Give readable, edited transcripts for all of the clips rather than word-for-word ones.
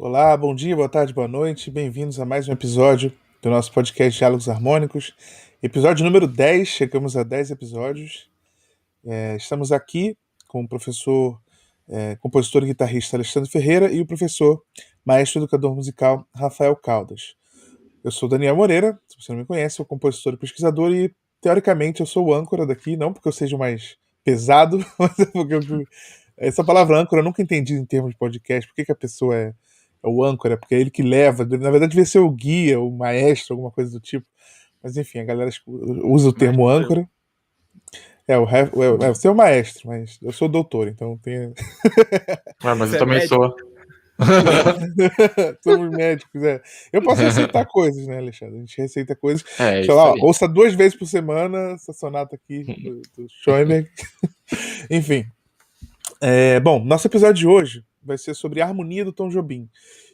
Olá, bom dia, boa tarde, boa noite. Bem-vindos a mais um episódio do nosso podcast Diálogos Harmônicos. Episódio número 10, chegamos a 10 episódios. Estamos aqui com o professor, compositor e guitarrista Alexandre Ferreira e o professor, maestro educador musical Rafael Caldas. Eu sou Daniel Moreira, se você não me conhece, sou compositor e pesquisador e, teoricamente, eu sou o âncora daqui, não porque eu seja o mais pesado, mas é porque essa palavra âncora eu nunca entendi em termos de podcast. Por que a pessoa é o âncora? Porque é ele que leva, na verdade devia ser o guia, o maestro, alguma coisa do tipo. Mas enfim, a galera usa o termo âncora. Você é o maestro, mas eu sou o doutor, então tem. Mas eu também sou. Somos médicos, é. Eu posso receitar coisas, né, Alexandre? A gente receita coisas. É Sei isso lá, aí. ouça 2 vezes por semana essa sonata aqui do Schoenberg. Enfim. Bom, nosso episódio de hoje vai ser sobre a harmonia do Tom Jobim.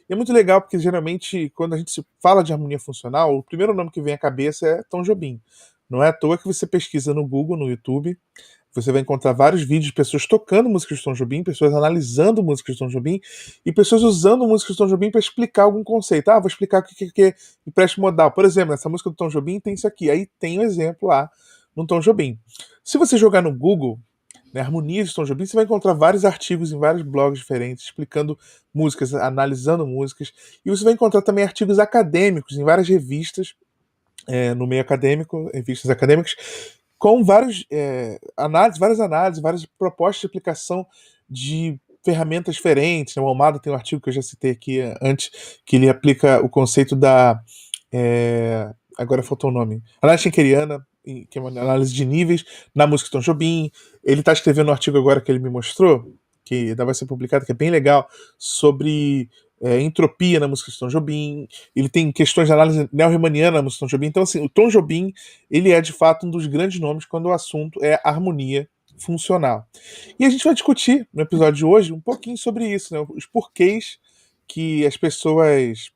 E é muito legal porque geralmente quando a gente se fala de harmonia funcional, o primeiro nome que vem à cabeça é Tom Jobim. Não é à toa que você pesquisa no Google, no YouTube, você vai encontrar vários vídeos de pessoas tocando músicas de Tom Jobim, pessoas analisando músicas de Tom Jobim e pessoas usando músicas de Tom Jobim para explicar algum conceito. Ah, vou explicar o que é empréstimo modal. Por exemplo, essa música do Tom Jobim tem isso aqui. Aí tem um exemplo lá no Tom Jobim. Se você jogar no Google, né, harmonia de Tom Jobim, você vai encontrar vários artigos em vários blogs diferentes, explicando músicas, analisando músicas. E você vai encontrar também artigos acadêmicos em várias revistas, no meio acadêmico, revistas acadêmicas, com várias análises, várias propostas de aplicação de ferramentas diferentes. O Almada tem um artigo que eu já citei aqui antes, que ele aplica o conceito da. Agora faltou o nome. Análise schenkeriana, que é uma análise de níveis na música de Tom Jobim. Ele está escrevendo um artigo agora que ele me mostrou, que ainda vai ser publicado, que é bem legal, sobre entropia na música de Tom Jobim. Ele tem questões de análise neo-riemanniana na música de Tom Jobim. Então, assim, o Tom Jobim, ele é de fato um dos grandes nomes quando o assunto é harmonia funcional. E a gente vai discutir no episódio de hoje um pouquinho sobre isso, né? Os porquês que as pessoas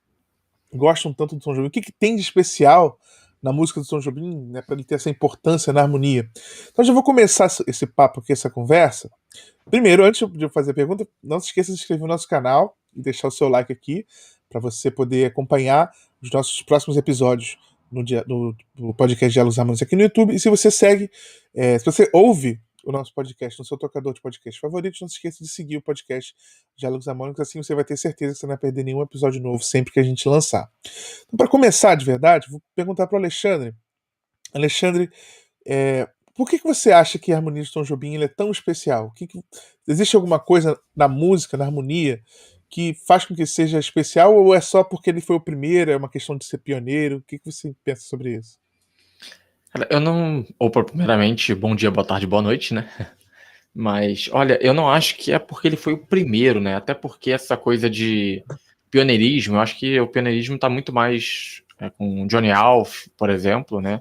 gostam tanto do Tom Jobim. O que tem de especial na música do Tom Jobim, né, para ele ter essa importância na harmonia? Então já vou começar esse papo aqui, essa conversa. Primeiro, antes de eu fazer a pergunta, não se esqueça de se inscrever no nosso canal e deixar o seu like aqui para você poder acompanhar os nossos próximos episódios no podcast Diálogos Harmônicos aqui no YouTube. E se você se você ouve o nosso podcast no seu tocador de podcast favorito, não se esqueça de seguir o podcast Diálogos Harmônicos, assim você vai ter certeza que você não vai perder nenhum episódio novo sempre que a gente lançar. Então, para começar de verdade, vou perguntar para o Alexandre. Alexandre, por que você acha que a harmonia de Tom Jobim ele é tão especial? Existe alguma coisa na música, na harmonia, que faz com que seja especial, ou é só porque ele foi o primeiro, é uma questão de ser pioneiro? O que você pensa sobre isso? Eu não. Primeiramente, bom dia, boa tarde, boa noite, né? Mas, olha, eu não acho que é porque ele foi o primeiro, né? Até porque essa coisa de pioneirismo, eu acho que o pioneirismo está muito mais com Johnny Alf, por exemplo, né?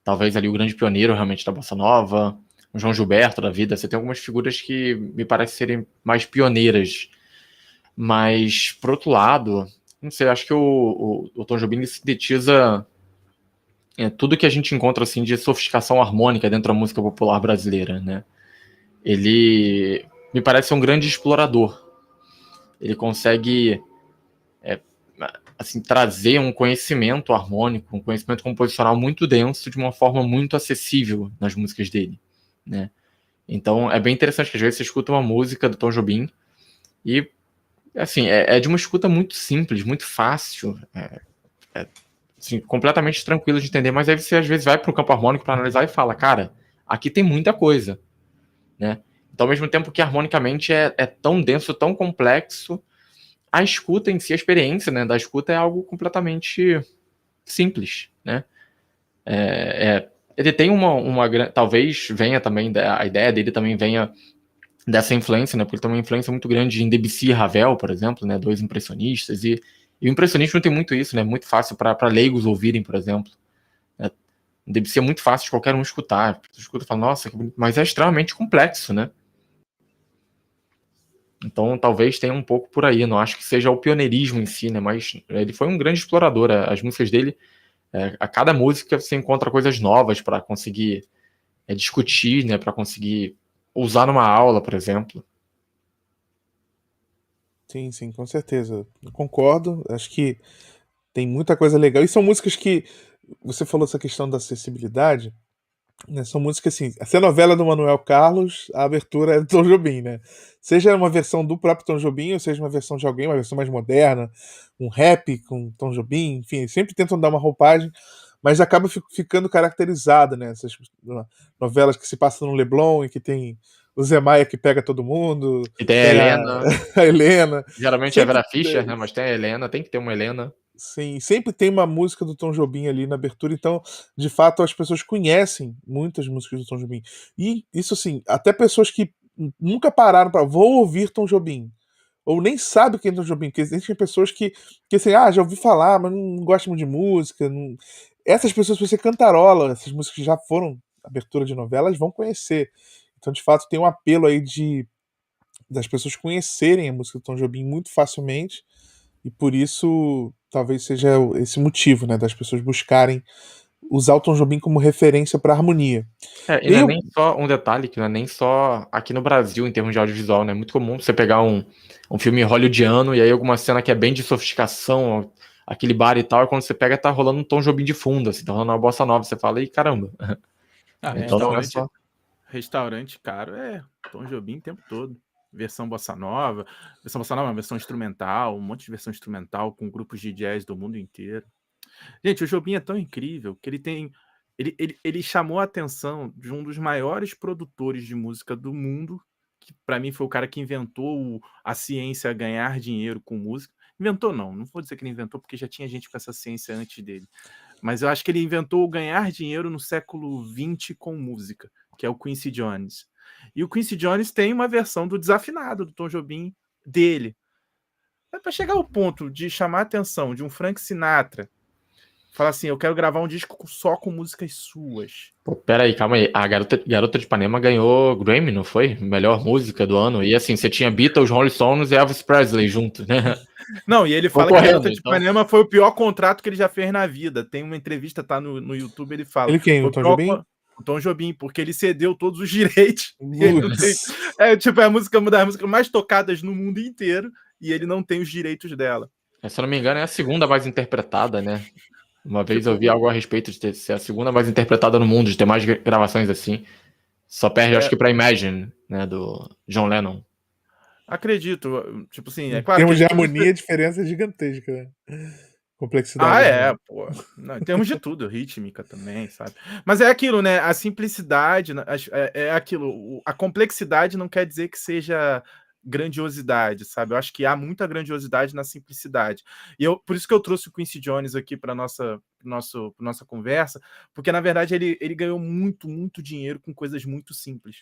Talvez ali o grande pioneiro realmente da Bossa Nova, o João Gilberto da vida. Você tem algumas figuras que me parecem serem mais pioneiras. Mas, por outro lado, não sei, acho que o Tom Jobim sintetiza tudo que a gente encontra assim de sofisticação harmônica dentro da música popular brasileira, né? Ele me parece um grande explorador. Ele consegue assim, trazer um conhecimento harmônico, um conhecimento composicional muito denso de uma forma muito acessível nas músicas dele, né? Então é bem interessante que às vezes você escuta uma música do Tom Jobim e assim, é de uma escuta muito simples, muito fácil, assim, completamente tranquilo de entender, mas aí você às vezes vai para o campo harmônico para analisar e fala, cara, aqui tem muita coisa, né? Então, ao mesmo tempo que harmonicamente é tão denso, tão complexo, a escuta em si, a experiência, né, da escuta é algo completamente simples, né? Ele tem talvez venha também, a ideia dele também venha dessa influência, né? Porque ele tem uma influência muito grande em Debussy e Ravel, por exemplo, né? Dois impressionistas. E o impressionismo tem muito isso, né? Muito fácil para leigos ouvirem, por exemplo. Debussy é muito fácil de qualquer um escutar. Você escuta e fala, nossa, mas é extremamente complexo, né? Então talvez tenha um pouco por aí. Não acho que seja o pioneirismo em si, né? Mas ele foi um grande explorador. As músicas dele, a cada música você encontra coisas novas para conseguir discutir, né? Para conseguir usar numa aula, por exemplo. Sim, sim, com certeza. Eu concordo. Acho que tem muita coisa legal. E são músicas que você falou essa questão da acessibilidade, né? São músicas assim. Se a novela do Manuel Carlos, a abertura é do Tom Jobim, né? Seja uma versão do próprio Tom Jobim, ou seja uma versão de alguém, uma versão mais moderna, um rap com Tom Jobim, enfim, sempre tentam dar uma roupagem, mas acaba ficando caracterizada, né? Essas novelas que se passam no Leblon e que tem o Zé Maia que pega todo mundo, E tem a tem a, Helena, a Helena. geralmente é a Sempre, Vera Fischer, né? Mas tem a Helena, tem que ter uma Helena. sim, sempre tem uma música do Tom Jobim ali na abertura, então, de fato, as pessoas conhecem muitas músicas do Tom Jobim. E isso, assim, até pessoas que nunca pararam para vou ouvir Tom Jobim, ou nem sabe quem é Tom Jobim, porque existem pessoas que assim, já ouvi falar, mas não gostam muito de música. Essas pessoas, se você cantarola, essas músicas que já foram abertura de novelas, vão conhecer. Então, de fato, tem um apelo aí das pessoas conhecerem a música do Tom Jobim muito facilmente, e por isso talvez seja esse motivo, né, das pessoas buscarem usar o Tom Jobim como referência para harmonia. E E não aí é eu, nem só um detalhe, que não é nem só aqui no Brasil, em termos de audiovisual, né? É muito comum você pegar um filme hollywoodiano e aí alguma cena que é bem de sofisticação, aquele bar e tal, e quando você pega, tá rolando um Tom Jobim de fundo, assim, tá rolando uma bossa nova, você fala, e caramba. Então não é Restaurante, só. restaurante caro é Tom Jobim o tempo todo. Versão bossa nova, versão instrumental, um monte de versão instrumental com grupos de jazz do mundo inteiro. Gente, o Jobim é tão incrível que ele chamou a atenção de um dos maiores produtores de música do mundo, que para mim foi o cara que inventou a ciência ganhar dinheiro com música. Inventou não vou dizer que ele inventou, porque já tinha gente com essa ciência antes dele. Mas eu acho que ele inventou o ganhar dinheiro no século XX com música, que é o Quincy Jones. E o Quincy Jones tem uma versão do Desafinado, do Tom Jobim, dele. É para chegar ao ponto de chamar a atenção de um Frank Sinatra, falar assim, eu quero gravar um disco só com músicas suas. Pô, pera aí, calma aí. A Garota de Ipanema ganhou Grammy, não foi? Melhor música do ano. E assim, você tinha Beatles, Rolling Stones e Elvis Presley juntos, né? Não, e ele fala que a Concorrendo, Garota de então. Ipanema foi o pior contrato que ele já fez na vida. Tem uma entrevista, tá no YouTube, ele fala. ele quem? Foi O o Tom pior Jobim? o Tom Jobim, porque ele cedeu todos os direitos. Ele não tem, Putz. é a música uma das músicas mais tocadas no mundo inteiro e ele não tem os direitos dela. Se eu não me engano, é a segunda mais interpretada, né? Uma vez eu Tipo, vi algo a respeito de ser a segunda mais interpretada no mundo, de ter mais gravações assim. Só perde, acho que pra Imagine, né, do John Lennon. acredito. Tipo assim, é Em claro termos que de tudo. harmonia, a diferença é gigantesca, né? Ah, Complexidade é, harmônica. pô. Não, em termos de tudo, rítmica também, sabe? Mas é aquilo, né? A simplicidade né, é aquilo. A complexidade não quer dizer que seja grandiosidade, sabe? Eu acho que há muita grandiosidade na simplicidade. Por isso que eu trouxe o Quincy Jones aqui para nossa conversa, porque na verdade ele ganhou muito, muito dinheiro com coisas muito simples.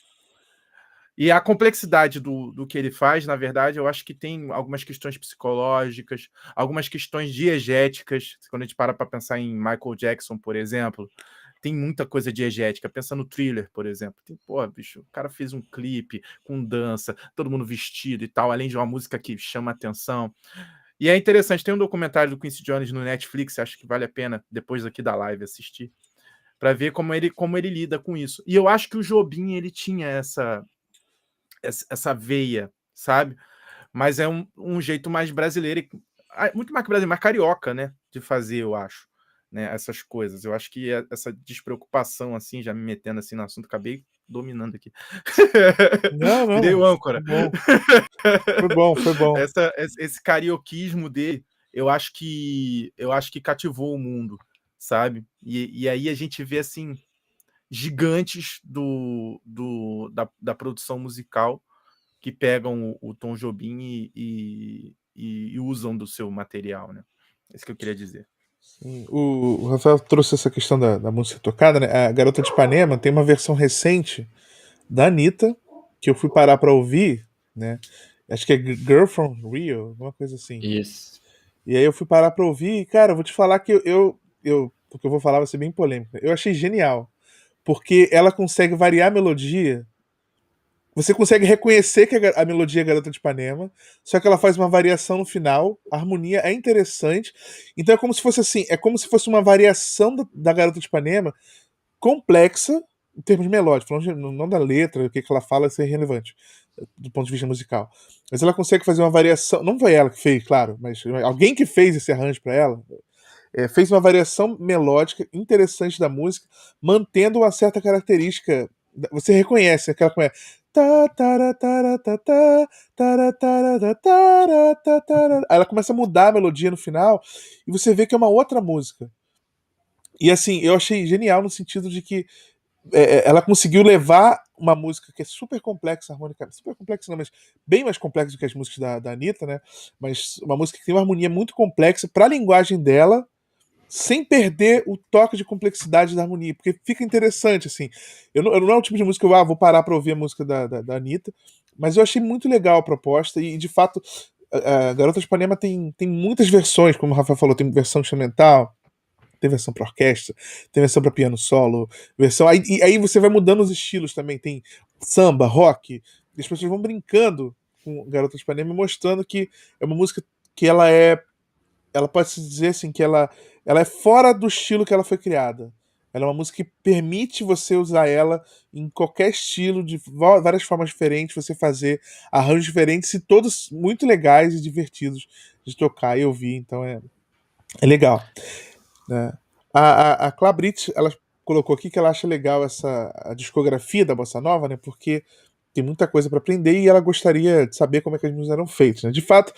E a complexidade do que ele faz, na verdade, eu acho que tem algumas questões psicológicas, algumas questões diegéticas. Quando a gente para pensar em Michael Jackson, por exemplo, tem muita coisa diegética. Pensa no Thriller, por exemplo. Pô, bicho, o cara fez um clipe com dança, todo mundo vestido e tal, além de uma música que chama atenção. E é interessante, tem um documentário do Quincy Jones no Netflix, acho que vale a pena, depois aqui da live, assistir, para ver como ele lida com isso. E eu acho que o Jobim, ele tinha essa veia, sabe? Mas é um jeito mais brasileiro, muito mais brasileiro, mais carioca, né? De fazer, eu acho, né? Essas coisas. Eu acho que essa despreocupação, assim, já me metendo assim no assunto, acabei dominando aqui. Não, Virei não. o âncora. Foi bom. Foi bom, foi bom. Esse carioquismo dele, eu acho que cativou o mundo, sabe? E aí a gente vê assim gigantes da produção musical que pegam o Tom Jobim e usam do seu material, né? É isso que eu queria dizer. Sim. O Rafael trouxe essa questão da música tocada, né? A Garota de Ipanema tem uma versão recente da Anitta, que eu fui parar pra ouvir, né? Acho que é Girl from Rio, alguma coisa assim. Isso. E aí eu fui parar pra ouvir e, cara, eu vou te falar que porque eu vou falar vai ser bem polêmico. Eu achei genial, porque ela consegue variar a melodia. Você consegue reconhecer que a melodia é Garota de Ipanema, só que ela faz uma variação no final, a harmonia é interessante. Então é como se fosse assim, é como se fosse uma variação da Garota de Ipanema complexa em termos melódicos, não da letra, o que ela fala, isso é irrelevante. do ponto de vista musical. Mas ela consegue fazer uma variação, não foi ela que fez, claro, mas alguém que fez esse arranjo para ela, fez uma variação melódica interessante da música, mantendo uma certa característica. Você reconhece aquela como é. Aí ela começa a mudar a melodia no final e você vê que é uma outra música. E assim, eu achei genial no sentido de que ela conseguiu levar uma música que é super complexa, harmonicamente, super complexa não, mas bem mais complexa do que as músicas da Anitta, né? Mas uma música que tem uma harmonia muito complexa para a linguagem dela, sem perder o toque de complexidade da harmonia, porque fica interessante, assim. Eu não é o tipo de música que eu vou parar para ouvir a música da Anitta, mas eu achei muito legal a proposta, e de fato, a Garota de Ipanema tem muitas versões, como o Rafael falou, tem versão instrumental, tem versão para orquestra, tem versão para piano solo, versão. Aí você vai mudando os estilos também. Tem samba, rock. E as pessoas vão brincando com Garota de Ipanema, mostrando que é uma música que ela é. Ela pode se dizer assim, que ela é fora do estilo que ela foi criada. Ela é uma música que permite você usar ela em qualquer estilo, de várias formas diferentes, você fazer arranjos diferentes e todos muito legais e divertidos de tocar e ouvir. Então é legal. Né? A Clabrit, ela colocou aqui que ela acha legal a discografia da Bossa Nova, né? Porque tem muita coisa para aprender e ela gostaria de saber como é que as músicas eram feitas. Né? De fato,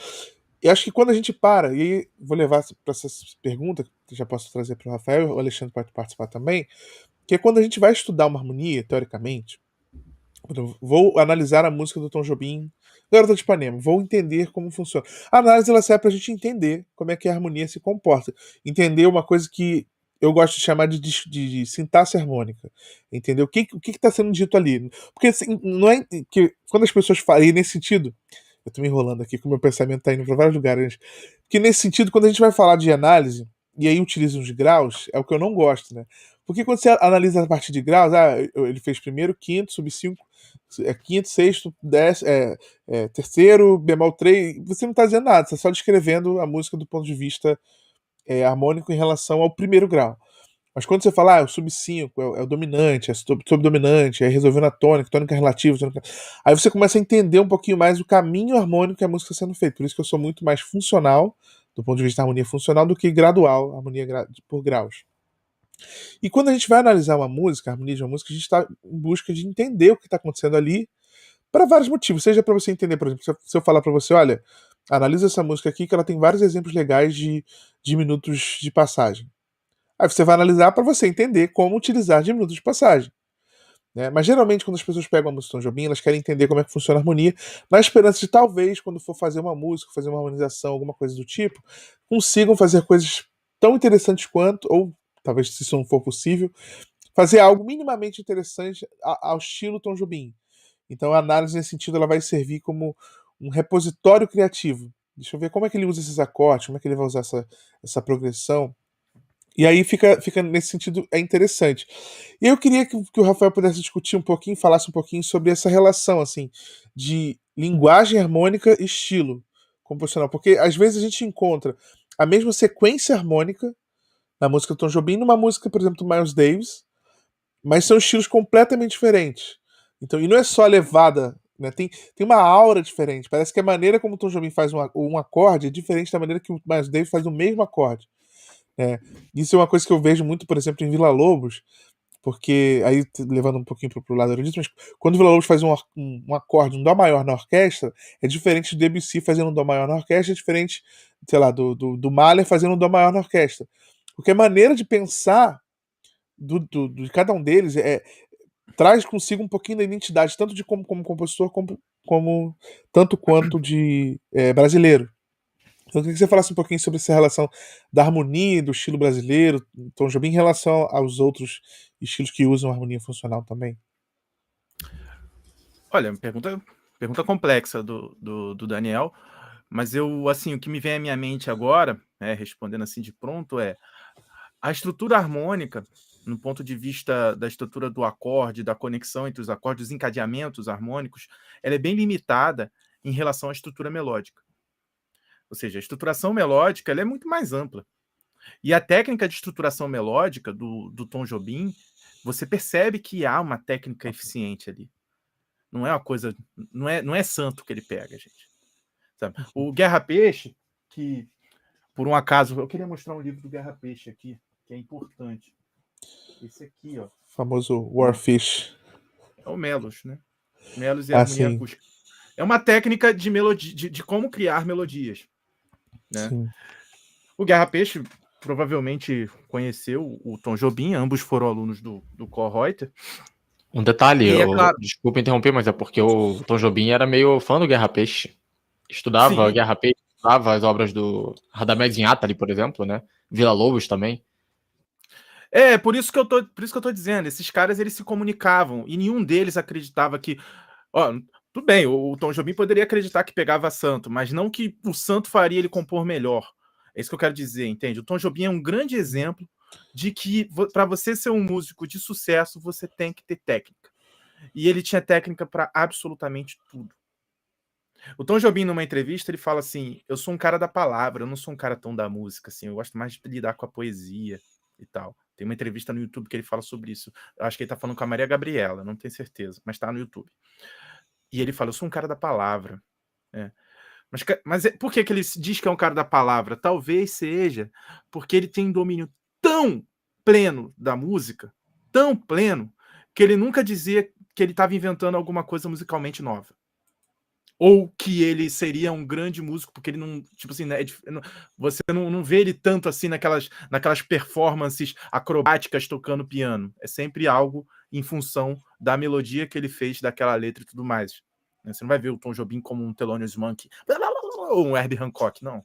eu acho que quando a gente para, e aí vou levar para essa pergunta, que eu já posso trazer para o Rafael, o Alexandre pode participar também, que é quando a gente vai estudar uma harmonia, teoricamente, vou analisar a música do Tom Jobim, Garota de Ipanema, vou entender como funciona. A análise ela serve para a gente entender como é que a harmonia se comporta, entender uma coisa que eu gosto de chamar de sintaxe harmônica, entender o que está sendo dito ali. Porque assim, não é que quando as pessoas falam, e nesse sentido, eu estou me enrolando aqui, que o meu pensamento está indo para vários lugares, que nesse sentido, quando a gente vai falar de análise, e aí utiliza os graus, é o que eu não gosto, né? Porque quando você analisa a partir de graus, ele fez primeiro, quinto, sub-5, quinto, sexto, terceiro, bemol 3, você não está dizendo nada, você está só descrevendo a música do ponto de vista harmônico em relação ao primeiro grau. Mas quando você fala, o sub-5 é o dominante, é subdominante, é resolvendo a tônica relativa, aí você começa a entender um pouquinho mais o caminho harmônico que a música está sendo feita. Por isso que eu sou muito mais funcional, do ponto de vista da harmonia funcional, do que gradual, harmonia por graus. E quando a gente vai analisar uma música, a harmonia de uma música, a gente está em busca de entender o que está acontecendo ali para vários motivos. Seja para você entender, por exemplo, se eu falar para você, olha, analisa essa música aqui que ela tem vários exemplos legais de minutos de passagem. Aí você vai analisar para você entender como utilizar diminutos de passagem. Né? Mas geralmente, quando as pessoas pegam a música do Tom Jobim, elas querem entender como é que funciona a harmonia, na esperança de talvez, quando for fazer uma música, fazer uma harmonização, alguma coisa do tipo, consigam fazer coisas tão interessantes quanto, ou talvez se isso não for possível, fazer algo minimamente interessante ao estilo Tom Jobim. Então a análise nesse sentido ela vai servir como um repositório criativo. Deixa eu ver como é que ele usa esses acordes, como é que ele vai usar essa progressão. E aí fica nesse sentido, é interessante. E eu queria que o Rafael pudesse discutir um pouquinho, falasse um pouquinho sobre essa relação, assim, de linguagem harmônica e estilo composicional. Porque às vezes a gente encontra a mesma sequência harmônica na música do Tom Jobim numa música, por exemplo, do Miles Davis, mas são estilos completamente diferentes. Então, e não é só a levada, né? Tem uma aura diferente. Parece que a maneira como o Tom Jobim faz um acorde é diferente da maneira que o Miles Davis faz o mesmo acorde. Isso é uma coisa que eu vejo muito, por exemplo, em Villa Lobos, porque aí levando um pouquinho pro lado erudito, mas quando o Villa Lobos faz um acorde, um dó maior na orquestra, é diferente do Debussy fazendo um dó maior na orquestra, é diferente, sei lá, do Mahler fazendo um dó maior na orquestra. Porque a maneira de pensar de cada um deles traz consigo um pouquinho da identidade, tanto de como compositor, como tanto quanto de brasileiro. Então, eu queria que você falasse um pouquinho sobre essa relação da harmonia do estilo brasileiro, Tom Jobim, em relação aos outros estilos que usam harmonia funcional também. Olha, pergunta complexa do Daniel, mas assim, o que me vem à minha mente agora, respondendo assim de pronto, a estrutura harmônica, no ponto de vista da estrutura do acorde, da conexão entre os acordes, os encadeamentos harmônicos, ela é bem limitada em relação à estrutura melódica. Ou seja, a estruturação melódica ela é muito mais ampla. E a técnica de estruturação melódica do Tom Jobim, você percebe que há uma técnica eficiente ali. Não é uma coisa. Não é santo que ele pega, gente. Sabe? O Guerra Peixe, que por um acaso. Eu queria mostrar um livro do Guerra Peixe aqui, que é importante. Esse aqui, ó. Famoso Warfish. É o Melos, né? Melos e Ah, harmonia sim. acústica. É uma técnica de melodia, de como criar melodias. Né? Sim. O Guerra Peixe provavelmente conheceu o Tom Jobim, ambos foram alunos do Kallreuter. Um detalhe, E é claro- desculpa interromper, mas é porque o Tom Jobim era meio fã do Guerra Peixe. Estudava Sim. Guerra Peixe, estudava as obras do Radamés Inátali, por exemplo, né? Vila Lobos também. Por isso que eu tô dizendo, esses caras eles se comunicavam e nenhum deles acreditava que, ó, tudo bem, o Tom Jobim poderia acreditar que pegava santo, mas não que o santo faria ele compor melhor. É isso que eu quero dizer, entende? O Tom Jobim é um grande exemplo de que para você ser um músico de sucesso, você tem que ter técnica. E ele tinha técnica para absolutamente tudo. O Tom Jobim, numa entrevista, ele fala assim: eu sou um cara da palavra, eu não sou um cara tão da música, assim, eu gosto mais de lidar com a poesia e tal. Tem uma entrevista no YouTube que ele fala sobre isso. Eu acho que ele tá falando com a Maria Gabriela, não tenho certeza, mas tá no YouTube. E ele fala: eu sou um cara da palavra. Mas por que ele diz que é um cara da palavra? Talvez seja porque ele tem um domínio tão pleno da música, tão pleno, que ele nunca dizia que ele estava inventando alguma coisa musicalmente nova. Ou que ele seria um grande músico, porque ele não, tipo assim, né, você não vê ele tanto assim naquelas performances acrobáticas tocando piano. É sempre algo em função da melodia que ele fez daquela letra e tudo mais. Você não vai ver o Tom Jobim como um Thelonious Monk ou um Herbie Hancock, não.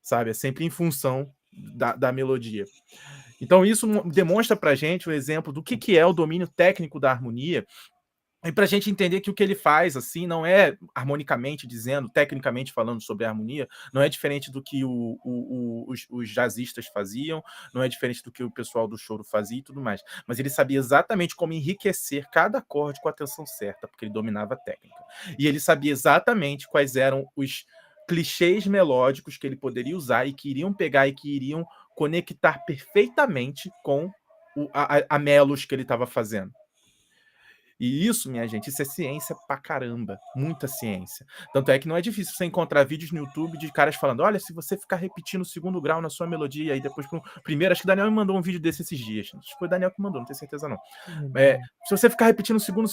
Sabe? É sempre em função da melodia. Então isso demonstra pra gente o exemplo do que é o domínio técnico da harmonia. E para a gente entender que o que ele faz, assim, não é harmonicamente dizendo, tecnicamente falando sobre a harmonia, não é diferente do que os jazzistas faziam, não é diferente do que o pessoal do choro fazia e tudo mais. Mas ele sabia exatamente como enriquecer cada acorde com a atenção certa, porque ele dominava a técnica. E ele sabia exatamente quais eram os clichês melódicos que ele poderia usar e que iriam pegar e que iriam conectar perfeitamente com a melos que ele estava fazendo. E isso, minha gente, isso é ciência pra caramba. Muita ciência. Tanto é que não é difícil você encontrar vídeos no YouTube de caras falando: olha, se você ficar repetindo o segundo grau na sua melodia, e depois pro primeiro, acho que o Daniel me mandou um vídeo desse esses dias. Acho que foi o Daniel que mandou, não tenho certeza não. Se você ficar repetindo segundo,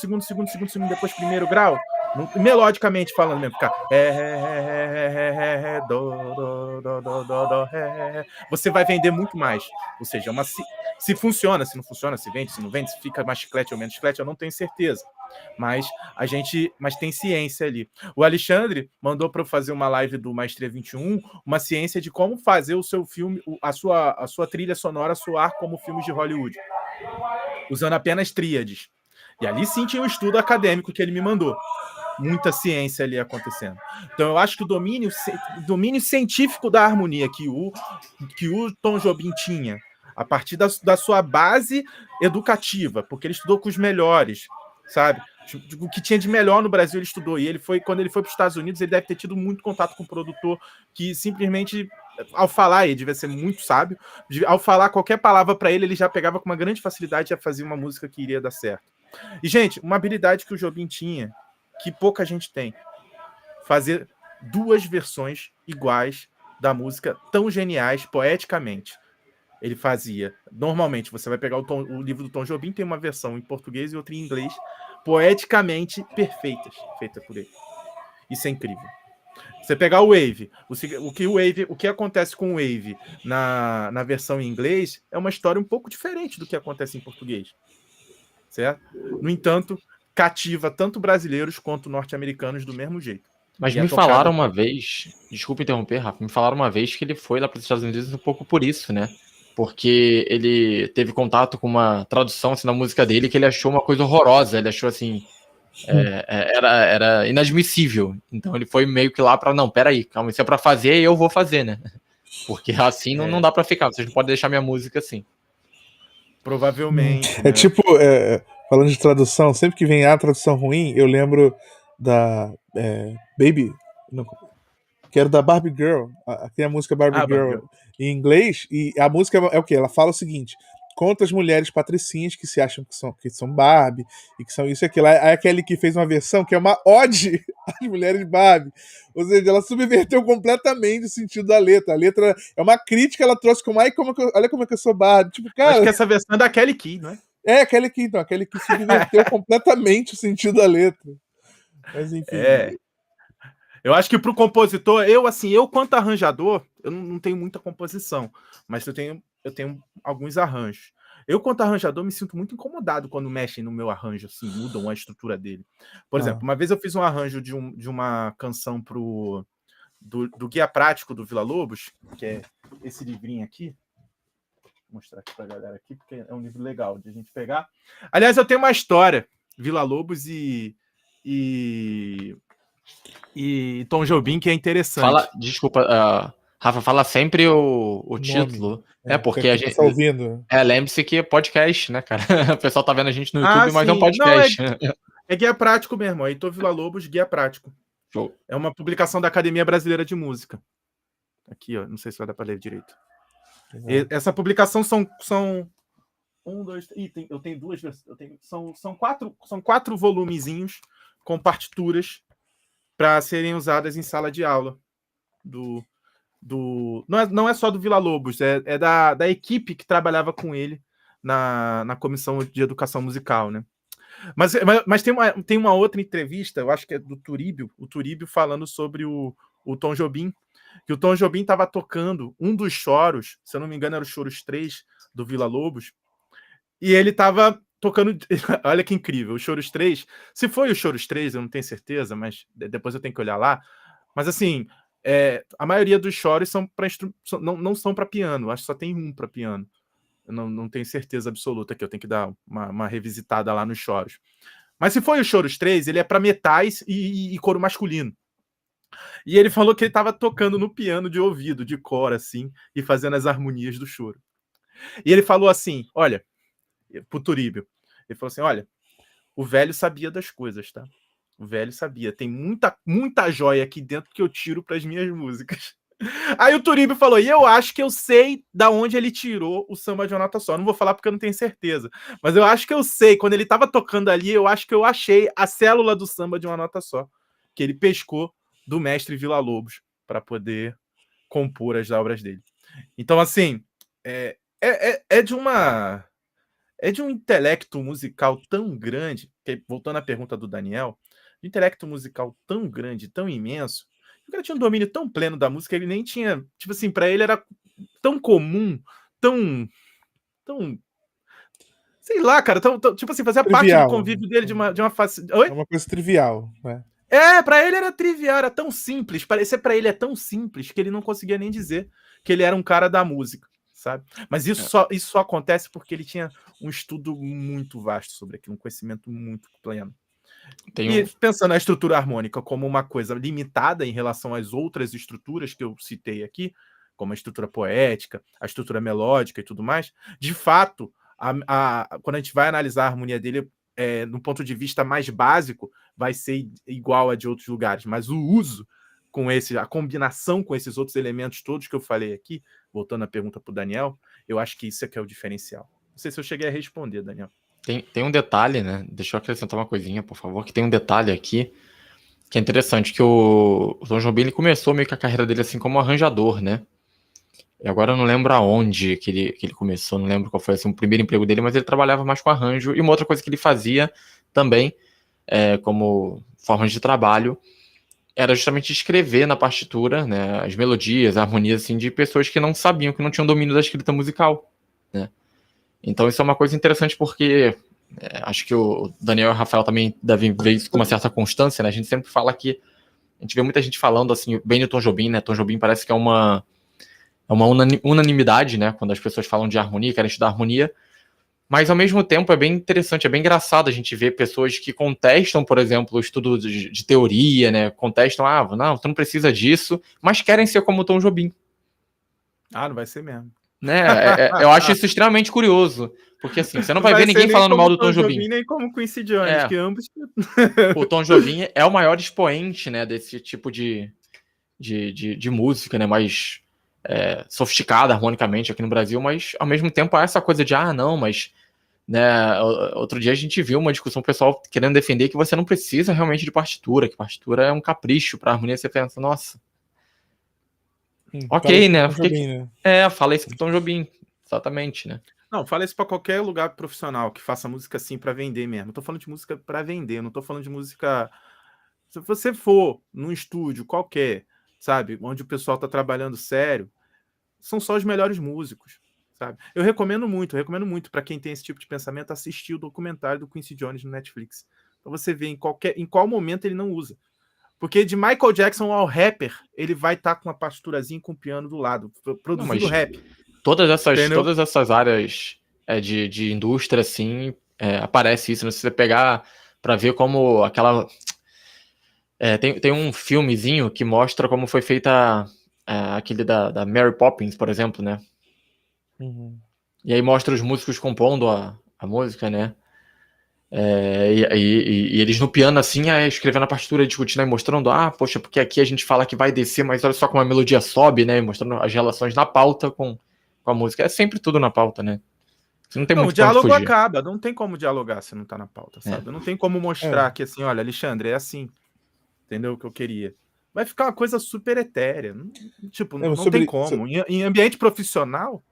depois primeiro grau, melodicamente falando mesmo, ficar do, ré, você vai vender muito mais. Ou seja, é uma se funciona, se não funciona, se vende, se não vende, se fica mais chiclete ou menos chiclete, eu não tenho certeza. Mas tem ciência ali. O Alexandre mandou para eu fazer uma live do Maestria 21, uma ciência de como fazer o seu filme, a sua trilha sonora soar como filmes de Hollywood, usando apenas tríades. E ali sim tinha um estudo acadêmico que ele me mandou. Muita ciência ali acontecendo. Então eu acho que o domínio científico da harmonia que o Tom Jobim tinha, a partir da sua base educativa, porque ele estudou com os melhores, sabe? O que tinha de melhor no Brasil ele estudou. E quando ele foi para os Estados Unidos, ele deve ter tido muito contato com o produtor que simplesmente, ao falar, ele devia ser muito sábio, ao falar qualquer palavra para ele já pegava com uma grande facilidade e já fazia uma música que iria dar certo. E, gente, uma habilidade que o Jobim tinha, que pouca gente tem, fazer duas versões iguais da música, tão geniais poeticamente. Ele fazia, normalmente, você vai pegar o livro do Tom Jobim, tem uma versão em português e outra em inglês, poeticamente perfeitas, feita por ele. Isso é incrível. Você pegar o Wave, o que acontece com o Wave na versão em inglês é uma história um pouco diferente do que acontece em português. Certo? No entanto, cativa tanto brasileiros quanto norte-americanos do mesmo jeito. Mas me falaram uma vez, desculpa interromper, Rafa, me falaram uma vez que ele foi lá para os Estados Unidos um pouco por isso, né? Porque ele teve contato com uma tradução assim, na música dele que ele achou uma coisa horrorosa, ele achou assim, era inadmissível. Então ele foi meio que lá para, não, peraí, calma, isso é para fazer e eu vou fazer, né? Porque assim não dá para ficar, vocês não podem deixar minha música assim. Provavelmente. É né? Tipo, falando de tradução, sempre que vem a tradução ruim, eu lembro da Baby, não, que era da Barbie Girl, tem a música Barbie Girl em inglês, e a música é o quê? Ela fala o seguinte: contra as mulheres patricinhas que se acham que são Barbie e que são isso e aquilo. Aí a Kelly Key fez uma versão que é uma ode às mulheres Barbie. Ou seja, ela subverteu completamente o sentido da letra. A letra é uma crítica, ela trouxe como, olha como é que eu sou Barbie. Tipo, cara... Acho que essa versão é da Kelly Key, não é? É, a Kelly Key, então. A Kelly Key subverteu completamente o sentido da letra. Mas, enfim... Eu acho que pro compositor, eu quanto arranjador, eu não tenho muita composição, mas eu tenho alguns arranjos. Eu, quanto arranjador, me sinto muito incomodado quando mexem no meu arranjo, assim, mudam a estrutura dele. Por exemplo, uma vez eu fiz um arranjo de uma canção do Guia Prático do Vila Lobos, que é esse livrinho aqui. Vou mostrar aqui pra galera aqui, porque é um livro legal de a gente pegar. Aliás, eu tenho uma história, Vila Lobos e Tom Jobim, que é interessante. Desculpa, Rafa, fala sempre o título. Porque a gente... Tá ouvindo. Lembre-se que é podcast, né, cara? O pessoal tá vendo a gente no YouTube, mas é um podcast. Não, é Guia Prático mesmo. Heitor Villa-Lobos, Guia Prático. Show. É uma publicação da Academia Brasileira de Música. Aqui, ó. Não sei se vai dar para ler direito. Essa publicação são um, dois, eu tenho duas versões. São quatro volumezinhos com partituras para serem usadas em sala de aula. Não é só do Vila Lobos, é da equipe que trabalhava com ele na comissão de educação musical, né? Mas tem uma outra entrevista, eu acho que é do Turíbio, o Turíbio falando sobre o Tom Jobim, que o Tom Jobim estava tocando um dos choros, se eu não me engano era o Choros 3 do Vila Lobos, e ele estava tocando, olha que incrível, o Choros 3, se foi o Choros 3, eu não tenho certeza, mas depois eu tenho que olhar lá, mas assim, a maioria dos choros não são para piano, acho que só tem um para piano. Eu não tenho certeza absoluta que eu tenho que dar uma revisitada lá nos choros. Mas se foi o Choros 3, ele é para metais e coro masculino. E ele falou que ele estava tocando no piano de ouvido, de cor, assim, e fazendo as harmonias do choro. E ele falou assim, olha, pro Turíbio, ele falou assim, olha, o velho sabia das coisas, tá? O velho sabia. Tem muita joia aqui dentro que eu tiro para as minhas músicas. Aí o Turíbio falou, e eu acho que eu sei da onde ele tirou o samba de uma nota só. Não vou falar porque eu não tenho certeza. Mas eu acho que eu sei. Quando ele estava tocando ali, eu acho que eu achei a célula do samba de uma nota só. Que ele pescou do mestre Vila Lobos para poder compor as obras dele. Então, assim, é de um intelecto musical tão grande, que, voltando à pergunta do Daniel, de intelecto musical tão grande, tão imenso, o cara tinha um domínio tão pleno da música, ele nem tinha, tipo assim, para ele era tão comum, tão sei lá, cara, tipo assim, fazia trivial. Parte do convívio dele de uma face... Oi? É uma coisa trivial, né? Pra ele era trivial, era tão simples, parecia para ele tão simples que ele não conseguia nem dizer que ele era um cara da música, sabe? Mas isso só acontece porque ele tinha um estudo muito vasto sobre aquilo, um conhecimento muito pleno. Pensando na estrutura harmônica como uma coisa limitada em relação às outras estruturas que eu citei aqui, como a estrutura poética, a estrutura melódica e tudo mais, de fato, quando a gente vai analisar a harmonia dele, no ponto de vista mais básico, vai ser igual a de outros lugares, mas o uso a combinação com esses outros elementos todos que eu falei aqui, voltando à pergunta para o Daniel, eu acho que isso é que é o diferencial. Não sei se eu cheguei a responder, Daniel. Tem um detalhe, né? Deixa eu acrescentar uma coisinha, por favor, que tem um detalhe aqui que é interessante, que o Tom Jobim ele começou meio que a carreira dele assim como arranjador, né? E agora eu não lembro aonde que ele começou, não lembro qual foi assim, o primeiro emprego dele, mas ele trabalhava mais com arranjo. E uma outra coisa que ele fazia também, como forma de trabalho, era justamente escrever na partitura, né, as melodias, a harmonias assim, de pessoas que não sabiam, que não tinham domínio da escrita musical, né? Então isso é uma coisa interessante porque acho que o Daniel e o Rafael também devem ver isso com uma certa constância, né? A gente sempre fala que a gente vê muita gente falando assim, bem do Tom Jobim, né? Tom Jobim parece que é uma unanimidade, né? Quando as pessoas falam de harmonia, querem estudar harmonia, mas ao mesmo tempo é bem interessante, é bem engraçado a gente ver pessoas que contestam, por exemplo, o estudo de teoria, né? Contestam, não, tu não precisa disso, mas querem ser como o Tom Jobim. Não vai ser mesmo. Né? Eu acho isso extremamente curioso, porque assim, você não vai ver ninguém falando mal do Tom Jobim. Nem como Quincy Jones, que ambos... O Tom Jobim é o maior expoente, né, desse tipo de música, né, mais sofisticada harmonicamente aqui no Brasil, mas ao mesmo tempo há essa coisa de, não, mas né, outro dia a gente viu uma discussão pessoal querendo defender que você não precisa realmente de partitura, que partitura é um capricho para harmonia. Você pensa, nossa, ok, né? Jobim, né? Fala isso pro Tom Jobim, exatamente, né? Não, fala isso pra qualquer lugar profissional que faça música assim pra vender mesmo. Eu tô falando de música pra vender, não tô falando de música. Se você for num estúdio qualquer, sabe, onde o pessoal tá trabalhando sério, são só os melhores músicos, sabe? Eu recomendo muito pra quem tem esse tipo de pensamento assistir o documentário do Quincy Jones no Netflix. Pra você ver em qual momento ele não usa. Porque de Michael Jackson ao rapper, ele vai estar com uma partiturazinha com o piano do lado, produzindo rap. Todas essas áreas de indústria, assim, aparece isso. Se você pegar pra ver como aquela... tem um filmezinho que mostra como foi feita aquele da Mary Poppins, por exemplo, né? Uhum. E aí mostra os músicos compondo a música, né? E eles no piano, assim, escrevendo a partitura, discutindo e mostrando, poxa, porque aqui a gente fala que vai descer, mas olha só como a melodia sobe, né? Mostrando as relações na pauta com a música. É sempre tudo na pauta, né? Você não tem muito o diálogo fugir. acaba, não tem como dialogar se não tá na pauta, sabe? Não tem como mostrar que assim, olha, Alexandre, é assim, entendeu o que eu queria. Vai ficar uma coisa super etérea, tipo, não tem como. Em ambiente profissional,